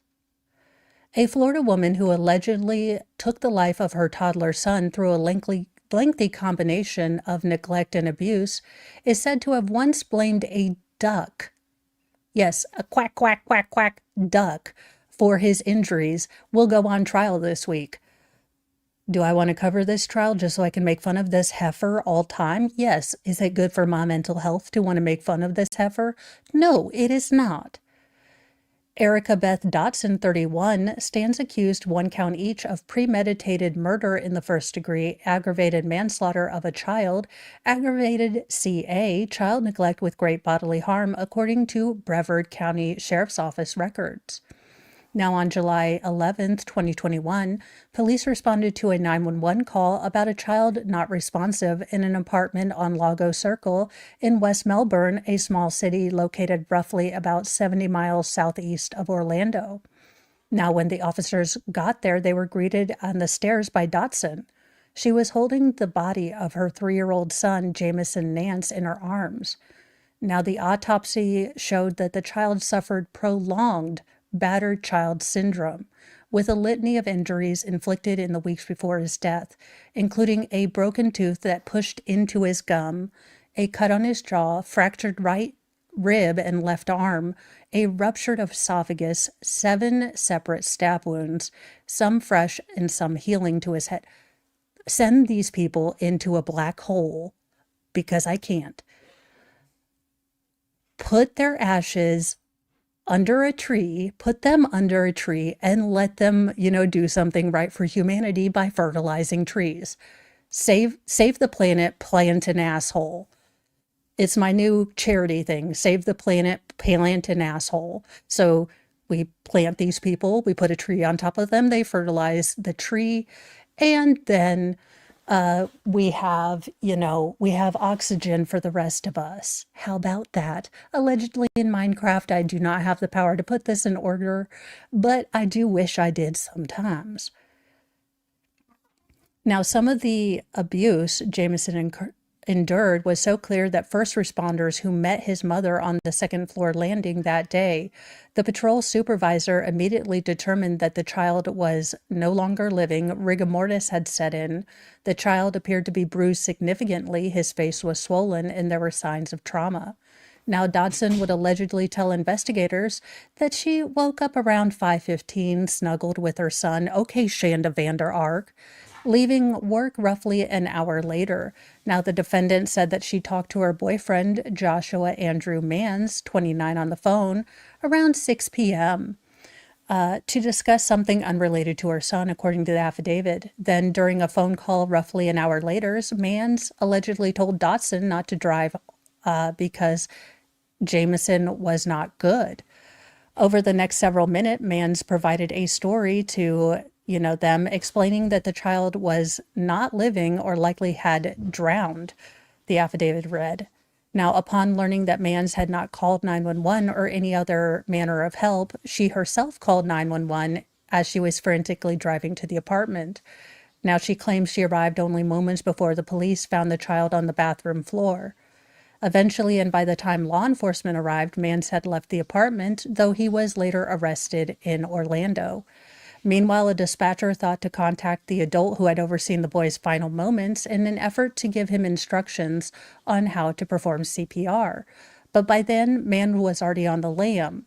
A Florida woman who allegedly took the life of her toddler son through a lengthy combination of neglect and abuse is said to have once blamed a duck. Yes, a quack, quack, quack, quack duck for his injuries. Will go on trial this week. Do I want to cover this trial just so I can make fun of this heifer all time? Yes. Is it good for my mental health to want to make fun of this heifer? No, it is not. Erica Beth Dotson, 31, stands accused, one count each, of premeditated murder in the first degree, aggravated manslaughter of a child, aggravated CA, child neglect with great bodily harm, according to Brevard County Sheriff's Office records. Now, on July 11th, 2021, police responded to a 911 call about a child not responsive in an apartment on Lago Circle in West Melbourne, a small city located roughly about 70 miles southeast of Orlando. Now, when the officers got there, they were greeted on the stairs by Dotson. She was holding the body of her 3-year-old son, Jamison Nance, in her arms. Now, the autopsy showed that the child suffered prolonged battered child syndrome, with a litany of injuries inflicted in the weeks before his death, including a broken tooth that pushed into his gum, a cut on his jaw, fractured right rib and left arm, a ruptured esophagus, 7 separate stab wounds, some fresh and some healing to his head. Send these people into a black hole, because I can't. Put their ashes under a tree, put them under a tree, and let them, do something right for humanity by fertilizing trees. Save the planet, plant an asshole. It's my new charity thing. Save the planet, plant an asshole. So we plant these people, we put a tree on top of them, they fertilize the tree, and then we have oxygen for the rest of us. How about that? Allegedly in Minecraft, I do not have the power to put this in order, but I do wish I did sometimes. Now, some of the abuse Jamison endured was so clear that first responders who met his mother on the second floor landing that day, the patrol supervisor immediately determined that the child was no longer living. Rigor mortis had set in. The child appeared to be bruised significantly. His face was swollen, and there were signs of trauma. Now, Dodson would allegedly tell investigators that she woke up around 5:15, snuggled with her son, okay, Shanda Vander Ark, leaving work roughly an hour later. Now, the defendant said that she talked to her boyfriend, Joshua Andrew Mans, 29, on the phone around 6 p.m. To discuss something unrelated to her son, according to the affidavit. Then, during a phone call roughly an hour later, Mans allegedly told Dotson not to drive because Jamison was not good. Over the next several minutes, Mans provided a story to them, explaining that the child was not living or likely had drowned, the affidavit read. Now, upon learning that Mans had not called 911 or any other manner of help, she herself called 911 as she was frantically driving to the apartment. Now, she claims she arrived only moments before the police found the child on the bathroom floor. Eventually, and by the time law enforcement arrived, Mans had left the apartment, though he was later arrested in Orlando. Meanwhile, a dispatcher thought to contact the adult who had overseen the boy's final moments in an effort to give him instructions on how to perform CPR. But by then, Man was already on the lam.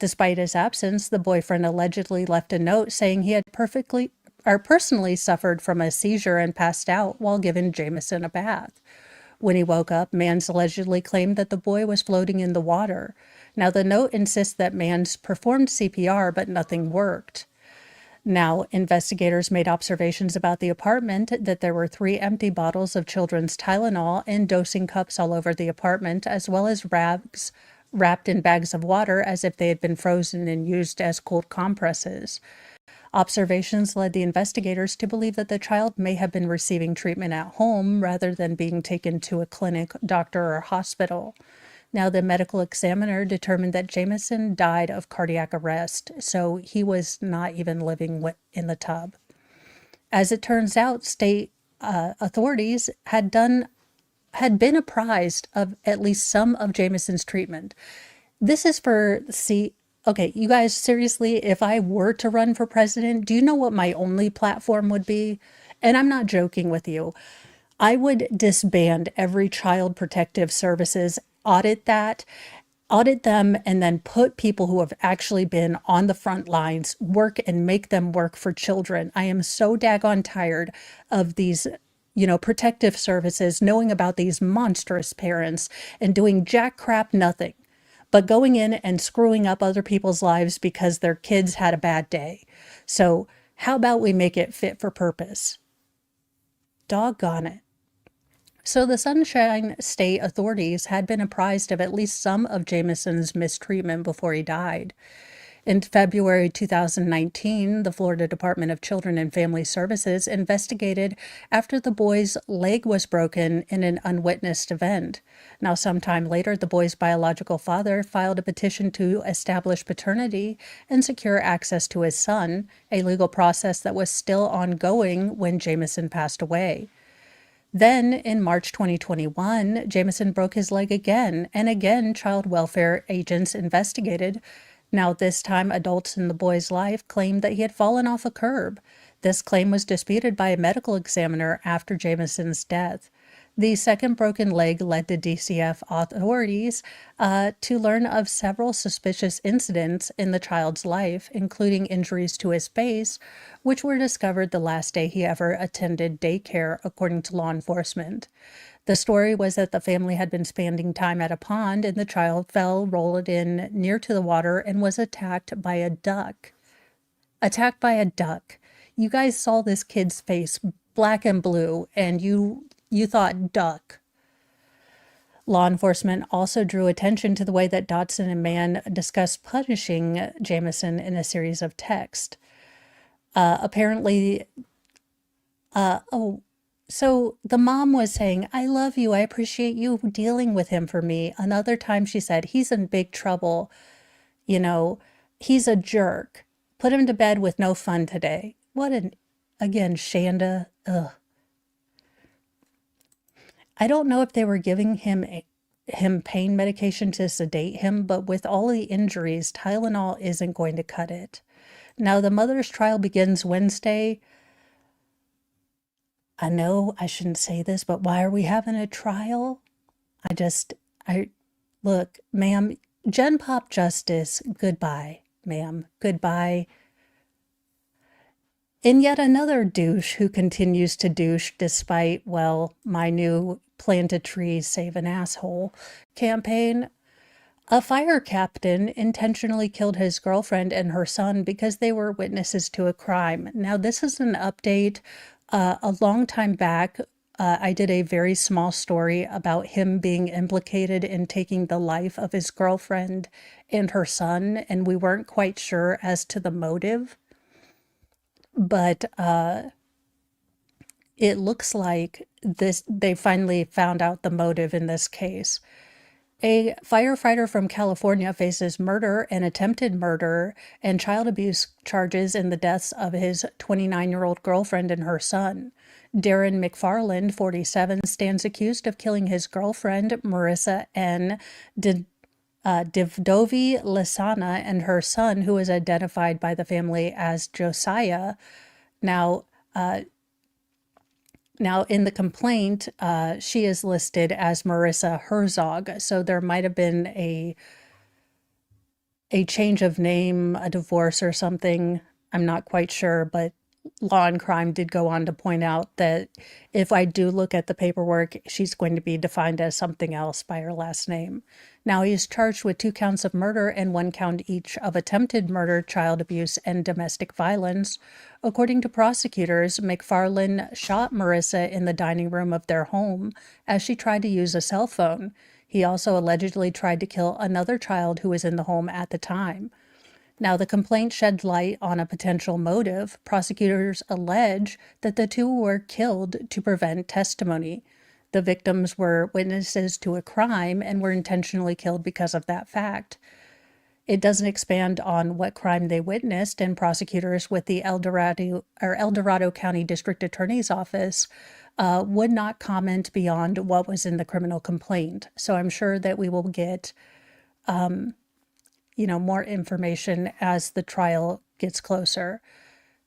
Despite his absence, the boyfriend allegedly left a note saying he had personally suffered from a seizure and passed out while giving Jamison a bath. When he woke up, Mans allegedly claimed that the boy was floating in the water. Now, the note insists that Mans performed CPR, but nothing worked. Now, investigators made observations about the apartment that there were 3 empty bottles of children's Tylenol and dosing cups all over the apartment, as well as rags wrapped in bags of water as if they had been frozen and used as cold compresses. Observations led the investigators to believe that the child may have been receiving treatment at home rather than being taken to a clinic, doctor, or hospital. Now, the medical examiner determined that Jamison died of cardiac arrest, so he was not even living in the tub. As it turns out, state authorities had been apprised of at least some of Jamison's treatment. This is okay, you guys, seriously, if I were to run for president, do you know what my only platform would be? And I'm not joking with you. I would disband every child protective services, audit that. audit them, and then put people who have actually been on the front lines work and make them work for children. I am so daggone tired of these, protective services knowing about these monstrous parents and doing jack crap nothing, but going in and screwing up other people's lives because their kids had a bad day. So how about we make it fit for purpose? Doggone it. So the Sunshine State authorities had been apprised of at least some of Jamison's mistreatment before he died. In February 2019, the Florida Department of Children and Family Services investigated after the boy's leg was broken in an unwitnessed event. Now, sometime later, the boy's biological father filed a petition to establish paternity and secure access to his son, a legal process that was still ongoing when Jamison passed away. Then, in March 2021, Jamison broke his leg again, and again child welfare agents investigated. Now, this time, adults in the boy's life claimed that he had fallen off a curb. This claim was disputed by a medical examiner after Jamison's death. The second broken leg led the DCF authorities to learn of several suspicious incidents in the child's life, including injuries to his face, which were discovered the last day he ever attended daycare, according to law enforcement. The story was that the family had been spending time at a pond and the child fell, rolled in near to the water, and was attacked by a duck. Attacked by a duck. You guys saw this kid's face, black and blue, and you thought duck. Law enforcement also drew attention to the way that Dotson and Mann discussed punishing Jamison in a series of texts. So the mom was saying, "I love you. I appreciate you dealing with him for me." Another time she said, "He's in big trouble. He's a jerk. Put him to bed with no fun today." Again, Shanda, ugh. I don't know if they were giving him pain medication to sedate him, but with all the injuries, Tylenol isn't going to cut it. Now, the mother's trial begins Wednesday. I know I shouldn't say this, but why are we having a trial? Look, ma'am, Gen Pop Justice, goodbye, ma'am, goodbye. And yet another douche who continues to douche despite, my new plant a tree, save an asshole campaign. A fire captain intentionally killed his girlfriend and her son because they were witnesses to a crime. Now, this is an update. A long time back, I did a very small story about him being implicated in taking the life of his girlfriend and her son, and we weren't quite sure as to the motive. But it looks like they finally found out the motive in this case. A firefighter from California faces murder and attempted murder and child abuse charges in the deaths of his 29-year-old girlfriend and her son. Darren McFarland, 47, stands accused of killing his girlfriend, Marissa N. Divdovi Lasana, and her son, who is identified by the family as Josiah. Now, in the complaint, she is listed as Marissa Herzog, so there might have been a change of name, a divorce or something. I'm not quite sure, but Law and Crime did go on to point out that if I do look at the paperwork, she's going to be defined as something else by her last name. Now, he is charged with 2 counts of murder and 1 count each of attempted murder, child abuse, and domestic violence. According to prosecutors, McFarland shot Marissa in the dining room of their home as she tried to use a cell phone. He also allegedly tried to kill another child who was in the home at the time. Now, the complaint shed light on a potential motive. Prosecutors allege that the two were killed to prevent testimony. The victims were witnesses to a crime and were intentionally killed because of that fact. It doesn't expand on what crime they witnessed, and prosecutors with the El Dorado County District Attorney's Office would not comment beyond what was in the criminal complaint. So I'm sure that we will get more information as the trial gets closer.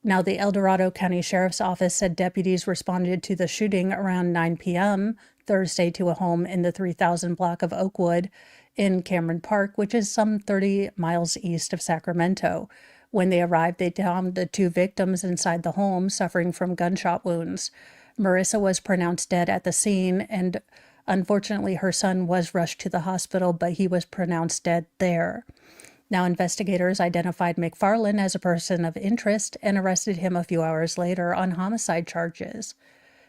Now, the El Dorado County Sheriff's Office said deputies responded to the shooting around 9 p.m. Thursday to a home in the 3000 block of Oakwood in Cameron Park, which is some 30 miles east of Sacramento. When they arrived, they found the two victims inside the home suffering from gunshot wounds. Marissa was pronounced dead at the scene, and unfortunately, her son was rushed to the hospital, but he was pronounced dead there. Now, investigators identified McFarland as a person of interest and arrested him a few hours later on homicide charges.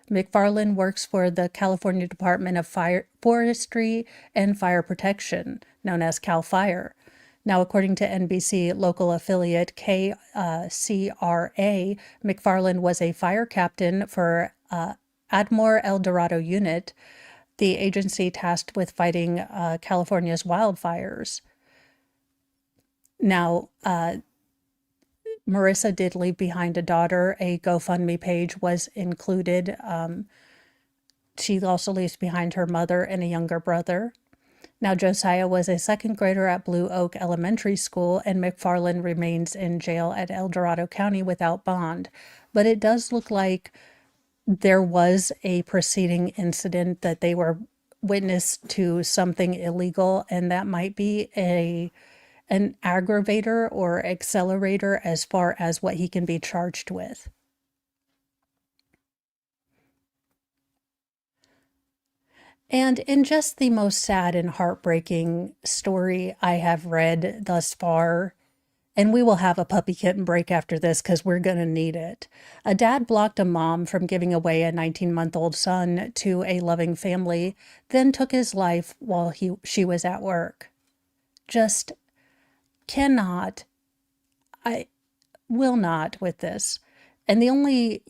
McFarland works for the California Department of Forestry and Fire Protection, known as CAL FIRE. Now, according to NBC local affiliate KCRA, McFarland was a fire captain for Admore El Dorado Unit, the agency tasked with fighting California's wildfires. Now, Marissa did leave behind a daughter. A GoFundMe page was included. She also leaves behind her mother and a younger brother. Now, Josiah was a second grader at Blue Oak Elementary School, and McFarland remains in jail at El Dorado County without bond. But it does look like there was a preceding incident that they were witness to something illegal, and that might be an aggravator or accelerator as far as what he can be charged with. And in just the most sad and heartbreaking story I have read thus far, and we will have a puppy kitten break after this because we're going to need it. A dad blocked a mom from giving away a 19-month-old son to a loving family, then took his life while she was at work. Just cannot, I will not with this. And the only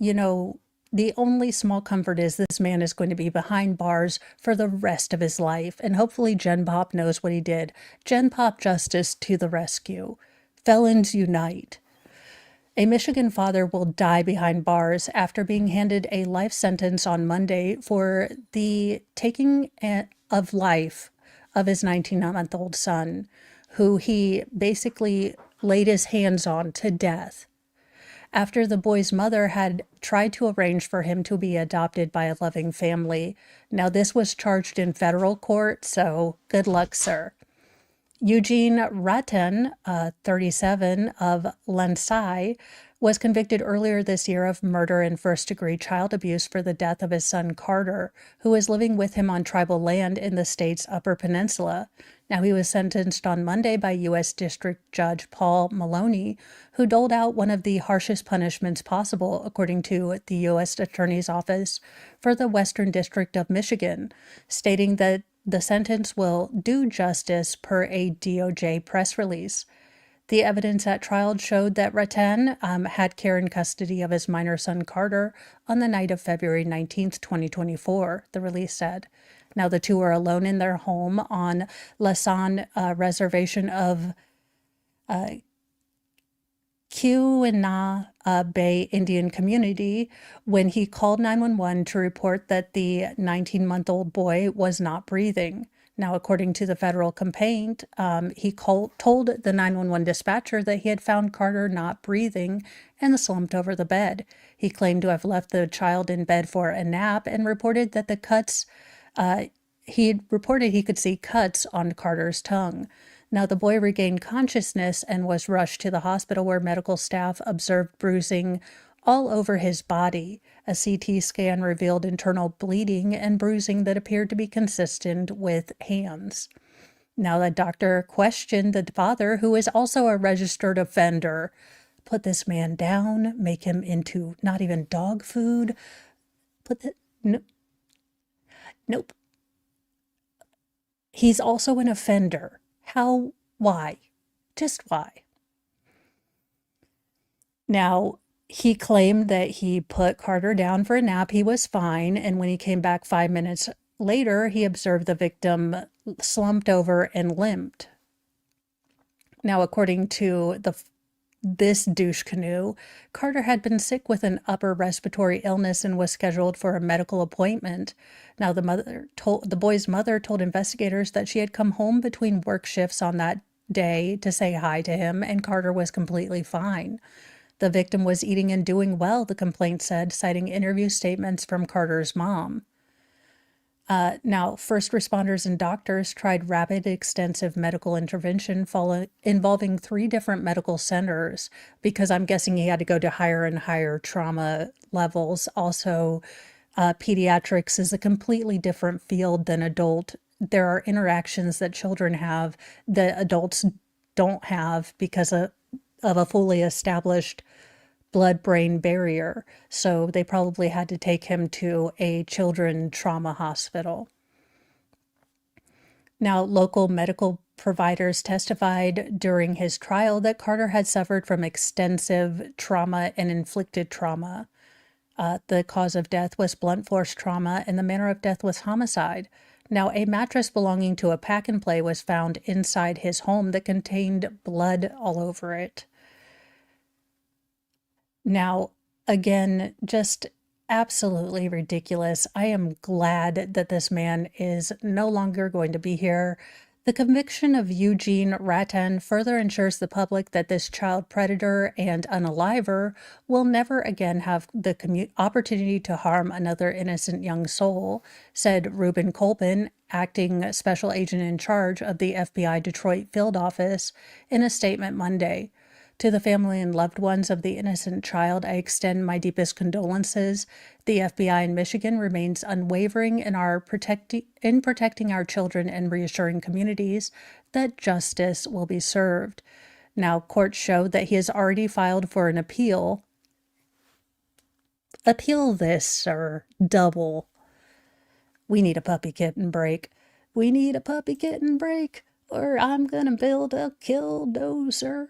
small comfort is this man is going to be behind bars for the rest of his life. And hopefully Gen Pop knows what he did. Gen Pop justice to the rescue. Felons unite. A Michigan father will die behind bars after being handed a life sentence on Monday for the taking of life of his 19-month-old son, who he basically laid his hands on to death, after the boy's mother had tried to arrange for him to be adopted by a loving family. Now, this was charged in federal court, so good luck, sir. Eugene Ratten, 37, of Lansai, was convicted earlier this year of murder and first-degree child abuse for the death of his son Carter, who was living with him on tribal land in the state's Upper Peninsula. Now, he was sentenced on Monday by U.S. District Judge Paul Maloney, who doled out one of the harshest punishments possible, according to the U.S. Attorney's Office for the Western District of Michigan, stating that the sentence will do justice per a DOJ press release. The evidence at trial showed that Rattan had care and custody of his minor son Carter on the night of February 19th, 2024, the release said. Now, the two were alone in their home on Lasan Reservation of Keweenaw Bay Indian Community when he called 911 to report that the 19-month-old boy was not breathing. Now, according to the federal complaint, he told the 911 dispatcher that he had found Carter not breathing and slumped over the bed. He claimed to have left the child in bed for a nap and reported that he could see cuts on Carter's tongue. Now, the boy regained consciousness and was rushed to the hospital where medical staff observed bruising all over his body. A CT scan revealed internal bleeding and bruising that appeared to be consistent with hands. Now, the doctor questioned the father, who is also a registered offender. Put this man down, make him into not even dog food. Nope. He's also an offender. How? Why? Just why? Now, he claimed that he put Carter down for a nap. He was fine. And when he came back 5 minutes later, he observed the victim slumped over and limped. Now, according to this douche canoe, Carter had been sick with an upper respiratory illness and was scheduled for a medical appointment. Now, the boy's mother told investigators that she had come home between work shifts on that day to say hi to him, and Carter was completely fine. The victim was eating and doing well, the complaint said, citing interview statements from Carter's mom. Now, first responders and doctors tried rapid, extensive medical intervention involving 3 different medical centers because I'm guessing he had to go to higher and higher trauma levels. Also, pediatrics is a completely different field than adult. There are interactions that children have that adults don't have because of a fully established blood-brain barrier. So they probably had to take him to a children trauma hospital. Now, local medical providers testified during his trial that Carter had suffered from extensive trauma and inflicted trauma. The cause of death was blunt force trauma, and the manner of death was homicide. Now, a mattress belonging to a pack and play was found inside his home that contained blood all over it. Now, again, just absolutely ridiculous. I am glad that this man is no longer going to be here. The conviction of Eugene Rattan further ensures the public that this child predator and unaliver will never again have the opportunity to harm another innocent young soul, said Reuben Colbin, acting special agent in charge of the FBI Detroit field office, in a statement Monday. To the family and loved ones of the innocent child, I extend my deepest condolences. The FBI in Michigan remains unwavering in protecting our children and reassuring communities that justice will be served. Now, courts show that he has already filed for an appeal. Appeal this, sir. Double. We need a puppy kitten break. We need a puppy kitten break, or I'm gonna build a killdozer.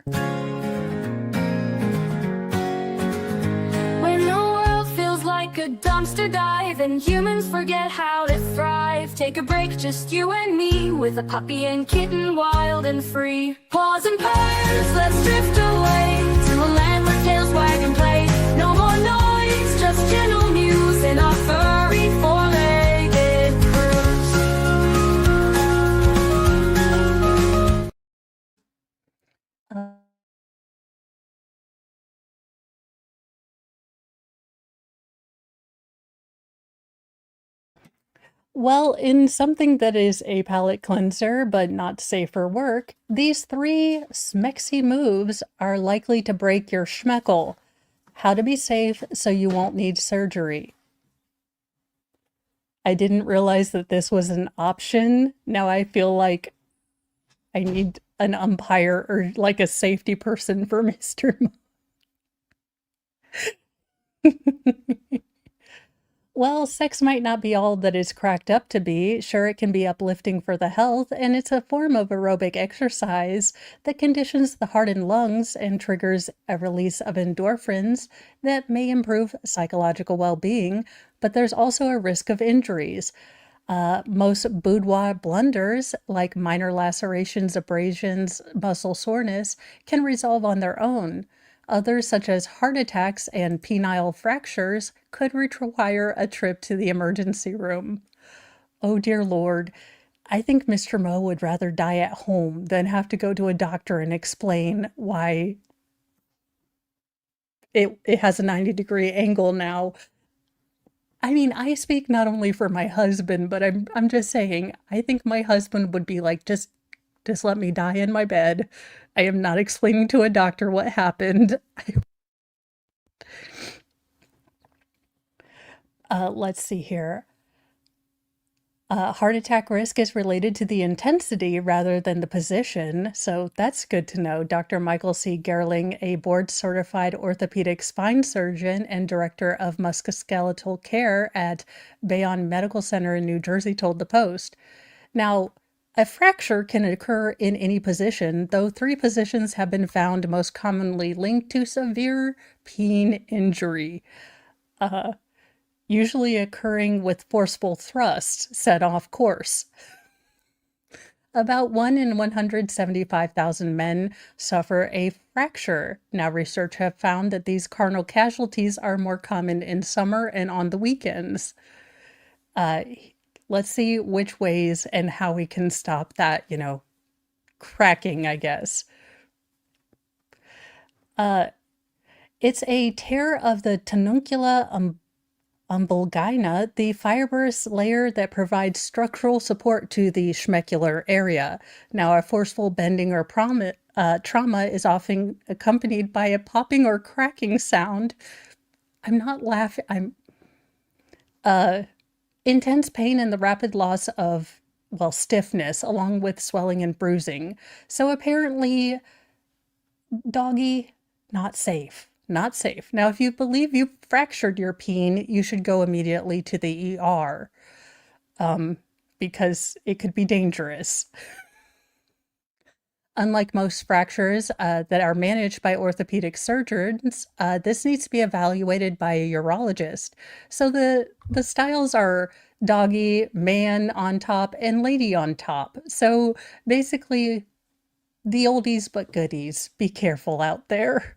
Like a dumpster dive and humans forget how to thrive. Take a break, just you and me, with a puppy and kitten, wild and free. Paws and purrs, let's drift away to a land where tails wag and play. No more noise, just gentle muse in our furry four-legged cruise. Well, in something that is a palate cleanser but not safe for work, these 3 smexy moves are likely to break your schmeckle. How to be safe so you won't need surgery. I didn't realize that this was an option. Now I feel like I need an umpire or like a safety person for Mr. Well, sex might not be all that it's cracked up to be. Sure, it can be uplifting for the health, and it's a form of aerobic exercise that conditions the heart and lungs and triggers a release of endorphins that may improve psychological well-being, but there's also a risk of injuries. Most boudoir blunders, like minor lacerations, abrasions, muscle soreness, can resolve on their own. Others, such as heart attacks and penile fractures, could require a trip to the emergency room. Oh dear Lord, I think Mr. Mo would rather die at home than have to go to a doctor and explain why it has a 90-degree angle now. I mean, I speak not only for my husband, but I'm just saying, I think my husband would be like, just let me die in my bed. I am not explaining to a doctor what happened. Let's see here. Heart attack risk is related to the intensity rather than the position, so that's good to know. Dr. Michael C. Gerling, a board-certified orthopedic spine surgeon and director of musculoskeletal care at Bayonne Medical Center in New Jersey, told the Post. Now, a fracture can occur in any position, though 3 positions have been found most commonly linked to severe peen injury. Usually occurring with forceful thrust set off course. About 1 in 175,000 men suffer a fracture. Now, research have found that these carnal casualties are more common in summer and on the weekends. Let's see which ways and how we can stop that, cracking, I guess. It's a tear of the tenuncula Bulgina, the fibrous layer that provides structural support to the schmecular area. Now, a forceful bending or trauma is often accompanied by a popping or cracking sound. I'm not laughing. I'm intense pain and the rapid loss of, well, stiffness, along with swelling and bruising. So apparently, doggy, not safe. Not safe. Now, if you believe you fractured your peen, you should go immediately to the ER because it could be dangerous. Unlike most fractures that are managed by orthopedic surgeons, this needs to be evaluated by a urologist. So the styles are doggy, man on top, and lady on top. So basically, the oldies but goodies. Be careful out there.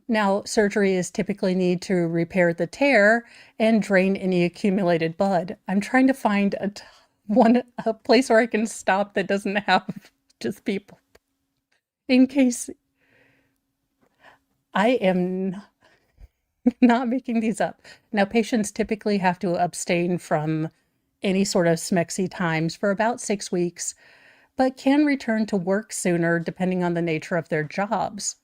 Now, surgery is typically need to repair the tear and drain any accumulated blood. I'm trying to find a place where I can stop that doesn't have just people. In case I am not making these up. Now, patients typically have to abstain from any sort of smexy times for about 6 weeks, but can return to work sooner depending on the nature of their jobs.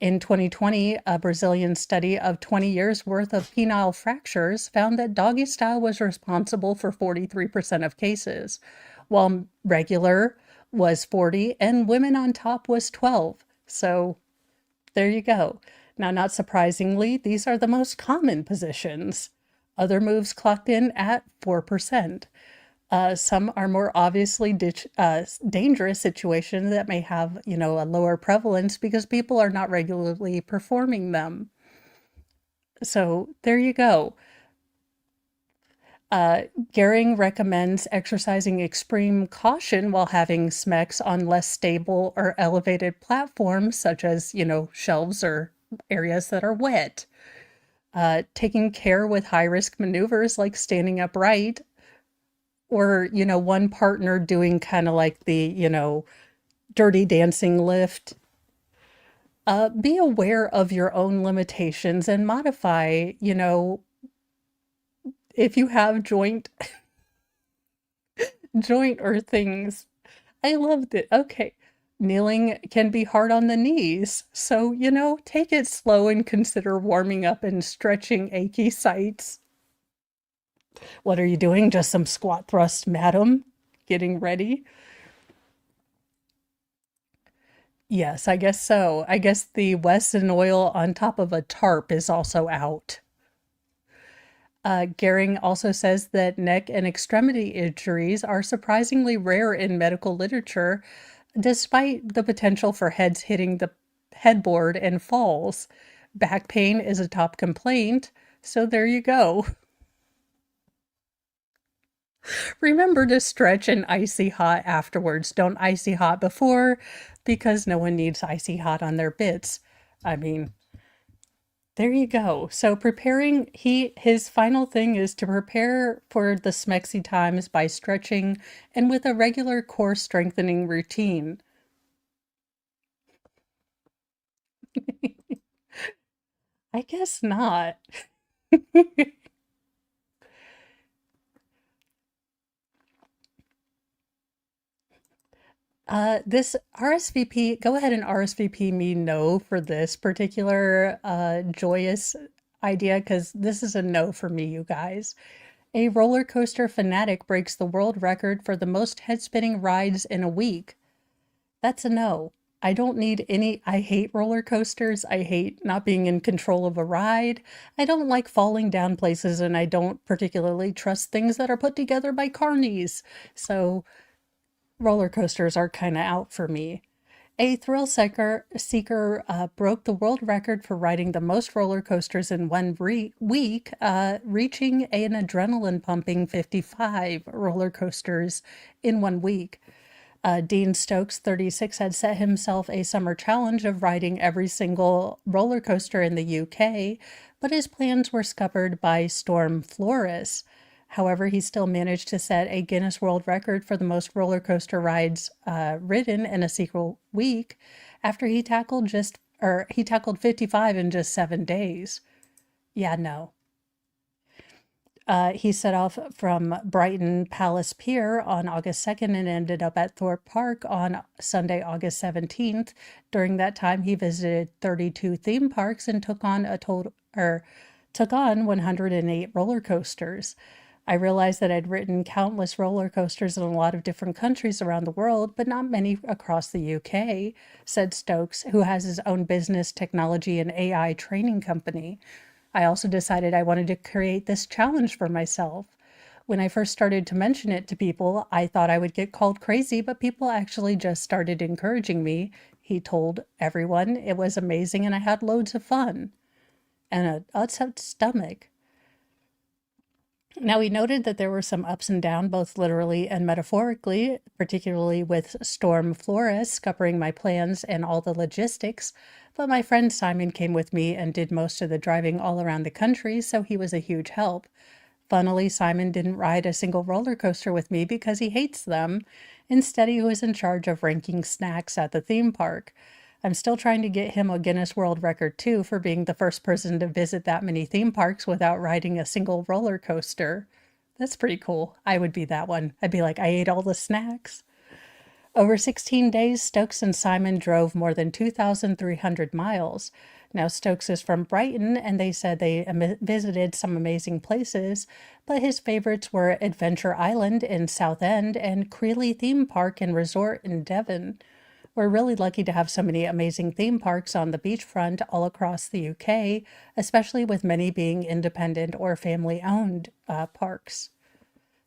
In 2020, a Brazilian study of 20 years worth of penile fractures found that doggy style was responsible for 43% of cases, while regular was 40 and women on top was 12. So there you go. Now, not surprisingly, these are the most common positions. Other moves clocked in at 4%. Some are more obviously dangerous situations that may have, a lower prevalence because people are not regularly performing them. So there you go. Gehring recommends exercising extreme caution while having SMECs on less stable or elevated platforms, such as, shelves or areas that are wet. Taking care with high-risk maneuvers like standing upright, or, one partner doing kind of like the, dirty dancing lift. Be aware of your own limitations and modify, if you have joint or things. I loved it. Okay. Kneeling can be hard on the knees. So, take it slow and consider warming up and stretching achy sites. What are you doing? Just some squat thrust, madam? Getting ready? Yes, I guess so. I guess the Wesson oil on top of a tarp is also out. Gehring also says that neck and extremity injuries are surprisingly rare in medical literature, despite the potential for heads hitting the headboard and falls. Back pain is a top complaint, so there you go. Remember to stretch and icy hot afterwards. Don't icy hot before because no one needs icy hot on their bits. I mean, there you go. So preparing, his final thing is to prepare for the smexy times by stretching and with a regular core strengthening routine. I guess not. This RSVP, go ahead and RSVP me no for this particular joyous idea, because this is a no for me, you guys. A roller coaster fanatic breaks the world record for the most head-spinning rides in a week. That's a no. I don't need any. I hate roller coasters. I hate not being in control of a ride. I don't like falling down places, and I don't particularly trust things that are put together by carnies. So roller coasters are kind of out for me. A thrill seeker broke the world record for riding the most roller coasters in one week, reaching an adrenaline pumping 55 roller coasters in 1 week. Dean Stokes, 36, had set himself a summer challenge of riding every single roller coaster in the UK, but his plans were scuppered by Storm Flores. However, he still managed to set a Guinness World Record for the most roller coaster rides ridden in a single week after he tackled 55 in just 7 days. Yeah, no. He set off from Brighton Palace Pier on August 2nd and ended up at Thorpe Park on Sunday, August 17th. During that time, he visited 32 theme parks and took on 108 roller coasters. I realized that I'd ridden countless roller coasters in a lot of different countries around the world, but not many across the UK, said Stokes, who has his own business, technology, and AI training company. I also decided I wanted to create this challenge for myself. When I first started to mention it to people, I thought I would get called crazy, but people actually just started encouraging me. He told everyone it was amazing and I had loads of fun. And an upset stomach. Now, he noted that there were some ups and downs, both literally and metaphorically, particularly with Storm Flores scuppering my plans and all the logistics. But my friend Simon came with me and did most of the driving all around the country, so he was a huge help. Funnily, Simon didn't ride a single roller coaster with me because he hates them. Instead, he was in charge of ranking snacks at the theme park. I'm still trying to get him a Guinness World Record too for being the first person to visit that many theme parks without riding a single roller coaster. That's pretty cool. I would be that one. I'd be like, I ate all the snacks. Over 16 days, Stokes and Simon drove more than 2,300 miles. Now, Stokes is from Brighton, and they said they visited some amazing places, but his favorites were Adventure Island in Southend and Creeley Theme Park and Resort in Devon. We're really lucky to have so many amazing theme parks on the beachfront all across the UK, especially with many being independent or family-owned parks.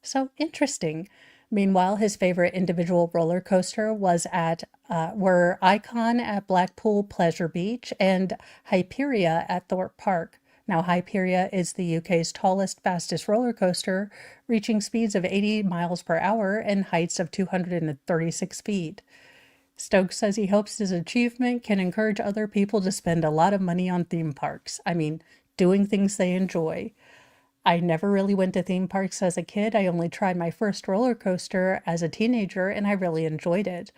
So interesting. Meanwhile, his favorite individual roller coaster were Icon at Blackpool Pleasure Beach and Hyperia at Thorpe Park. Now, Hyperia is the UK's tallest, fastest roller coaster, reaching speeds of 80 miles per hour and heights of 236 feet. Stokes says he hopes his achievement can encourage other people to spend a lot of money on theme parks. I mean, doing things they enjoy. I never really went to theme parks as a kid. I only tried my first roller coaster as a teenager, and I really enjoyed it.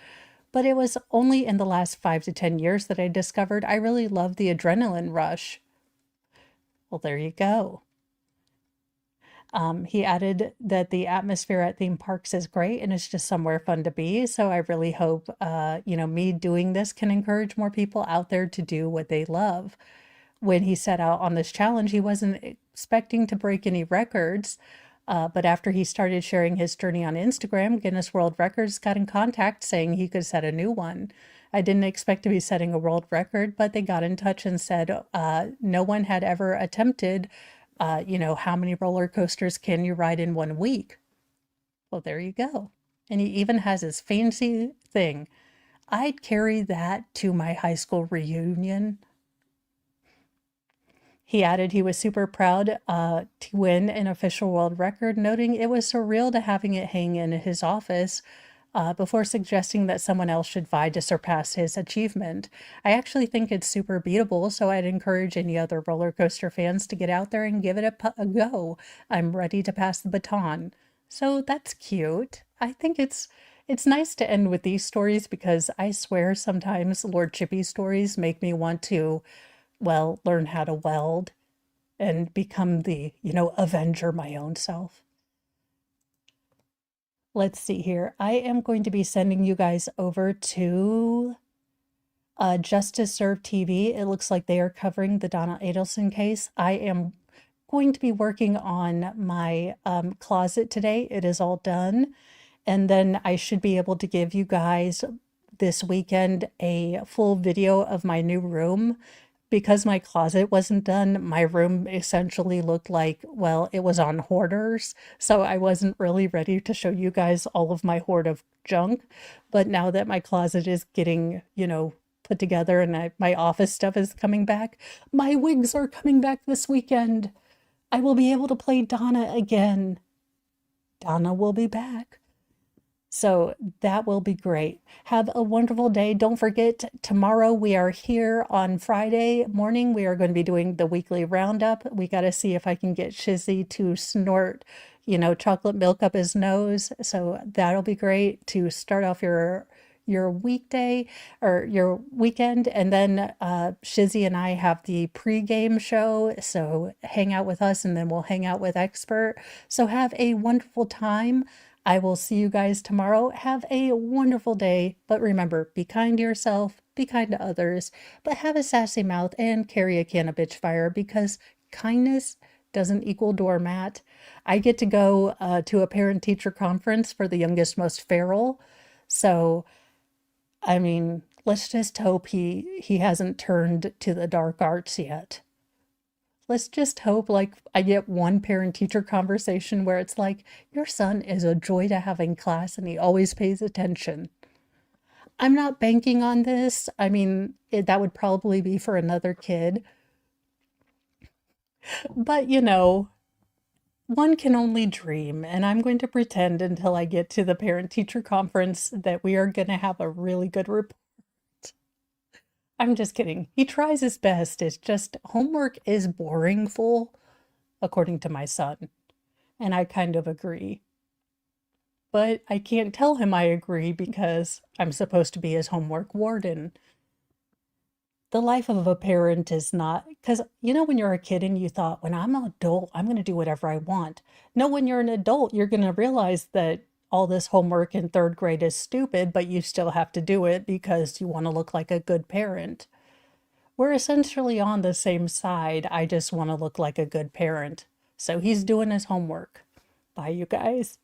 But it was only in the last 5 to 10 years that I discovered I really love the adrenaline rush. Well, there you go. He added that the atmosphere at theme parks is great and it's just somewhere fun to be. So I really hope, me doing this can encourage more people out there to do what they love. When he set out on this challenge, he wasn't expecting to break any records. But after he started sharing his journey on Instagram, Guinness World Records got in contact saying he could set a new one. I didn't expect to be setting a world record, but they got in touch and said no one had ever attempted, how many roller coasters can you ride in 1 week? Well, there you go. And he even has his fancy thing. I'd carry that to my high school reunion. He added he was super proud to win an official world record, noting it was surreal to having it hang in his office before suggesting that someone else should vie to surpass his achievement. I actually think it's super beatable, so I'd encourage any other roller coaster fans to get out there and give it a go. I'm ready to pass the baton. So that's cute. I think it's nice to end with these stories because I swear sometimes Lord Chippy stories make me want to learn how to weld and become the, avenger my own self. Let's see here. I am going to be sending you guys over to Justice Served TV. It looks like they are covering the Donna Adelson case. I am going to be working on my closet today. It is all done. And then I should be able to give you guys this weekend a full video of my new room. Because my closet wasn't done, my room essentially looked like, it was on hoarders. So I wasn't really ready to show you guys all of my hoard of junk. But now that my closet is getting, put together and my office stuff is coming back, my wigs are coming back this weekend. I will be able to play Donna again. Donna will be back. So that will be great. Have a wonderful day. Don't forget, tomorrow we are here on Friday morning. We are going to be doing the weekly roundup. We got to see if I can get Shizzy to snort, chocolate milk up his nose. So that'll be great to start off your weekday or your weekend. And then Shizzy and I have the pregame show. So hang out with us and then we'll hang out with Expert. So have a wonderful time. I will see you guys tomorrow. Have a wonderful day. But remember, be kind to yourself, be kind to others, but have a sassy mouth and carry a can of bitch fire because kindness doesn't equal doormat. I get to go to a parent teacher conference for the youngest, most feral. So, I mean, let's just hope he hasn't turned to the dark arts yet. Let's just hope like I get one parent teacher conversation where it's like, your son is a joy to have in class and he always pays attention. I'm not banking on this. I mean, that would probably be for another kid. But one can only dream. And I'm going to pretend until I get to the parent teacher conference that we are going to have a really good report. I'm just kidding. He tries his best. It's just homework is boring full, according to my son. And I kind of agree. But I can't tell him I agree because I'm supposed to be his homework warden. The life of a parent is not, because when you're a kid and you thought, when I'm an adult, I'm going to do whatever I want. No, when you're an adult, you're going to realize that all this homework in third grade is stupid, but you still have to do it because you want to look like a good parent. We're essentially on the same side. I just want to look like a good parent. So he's doing his homework. Bye, you guys.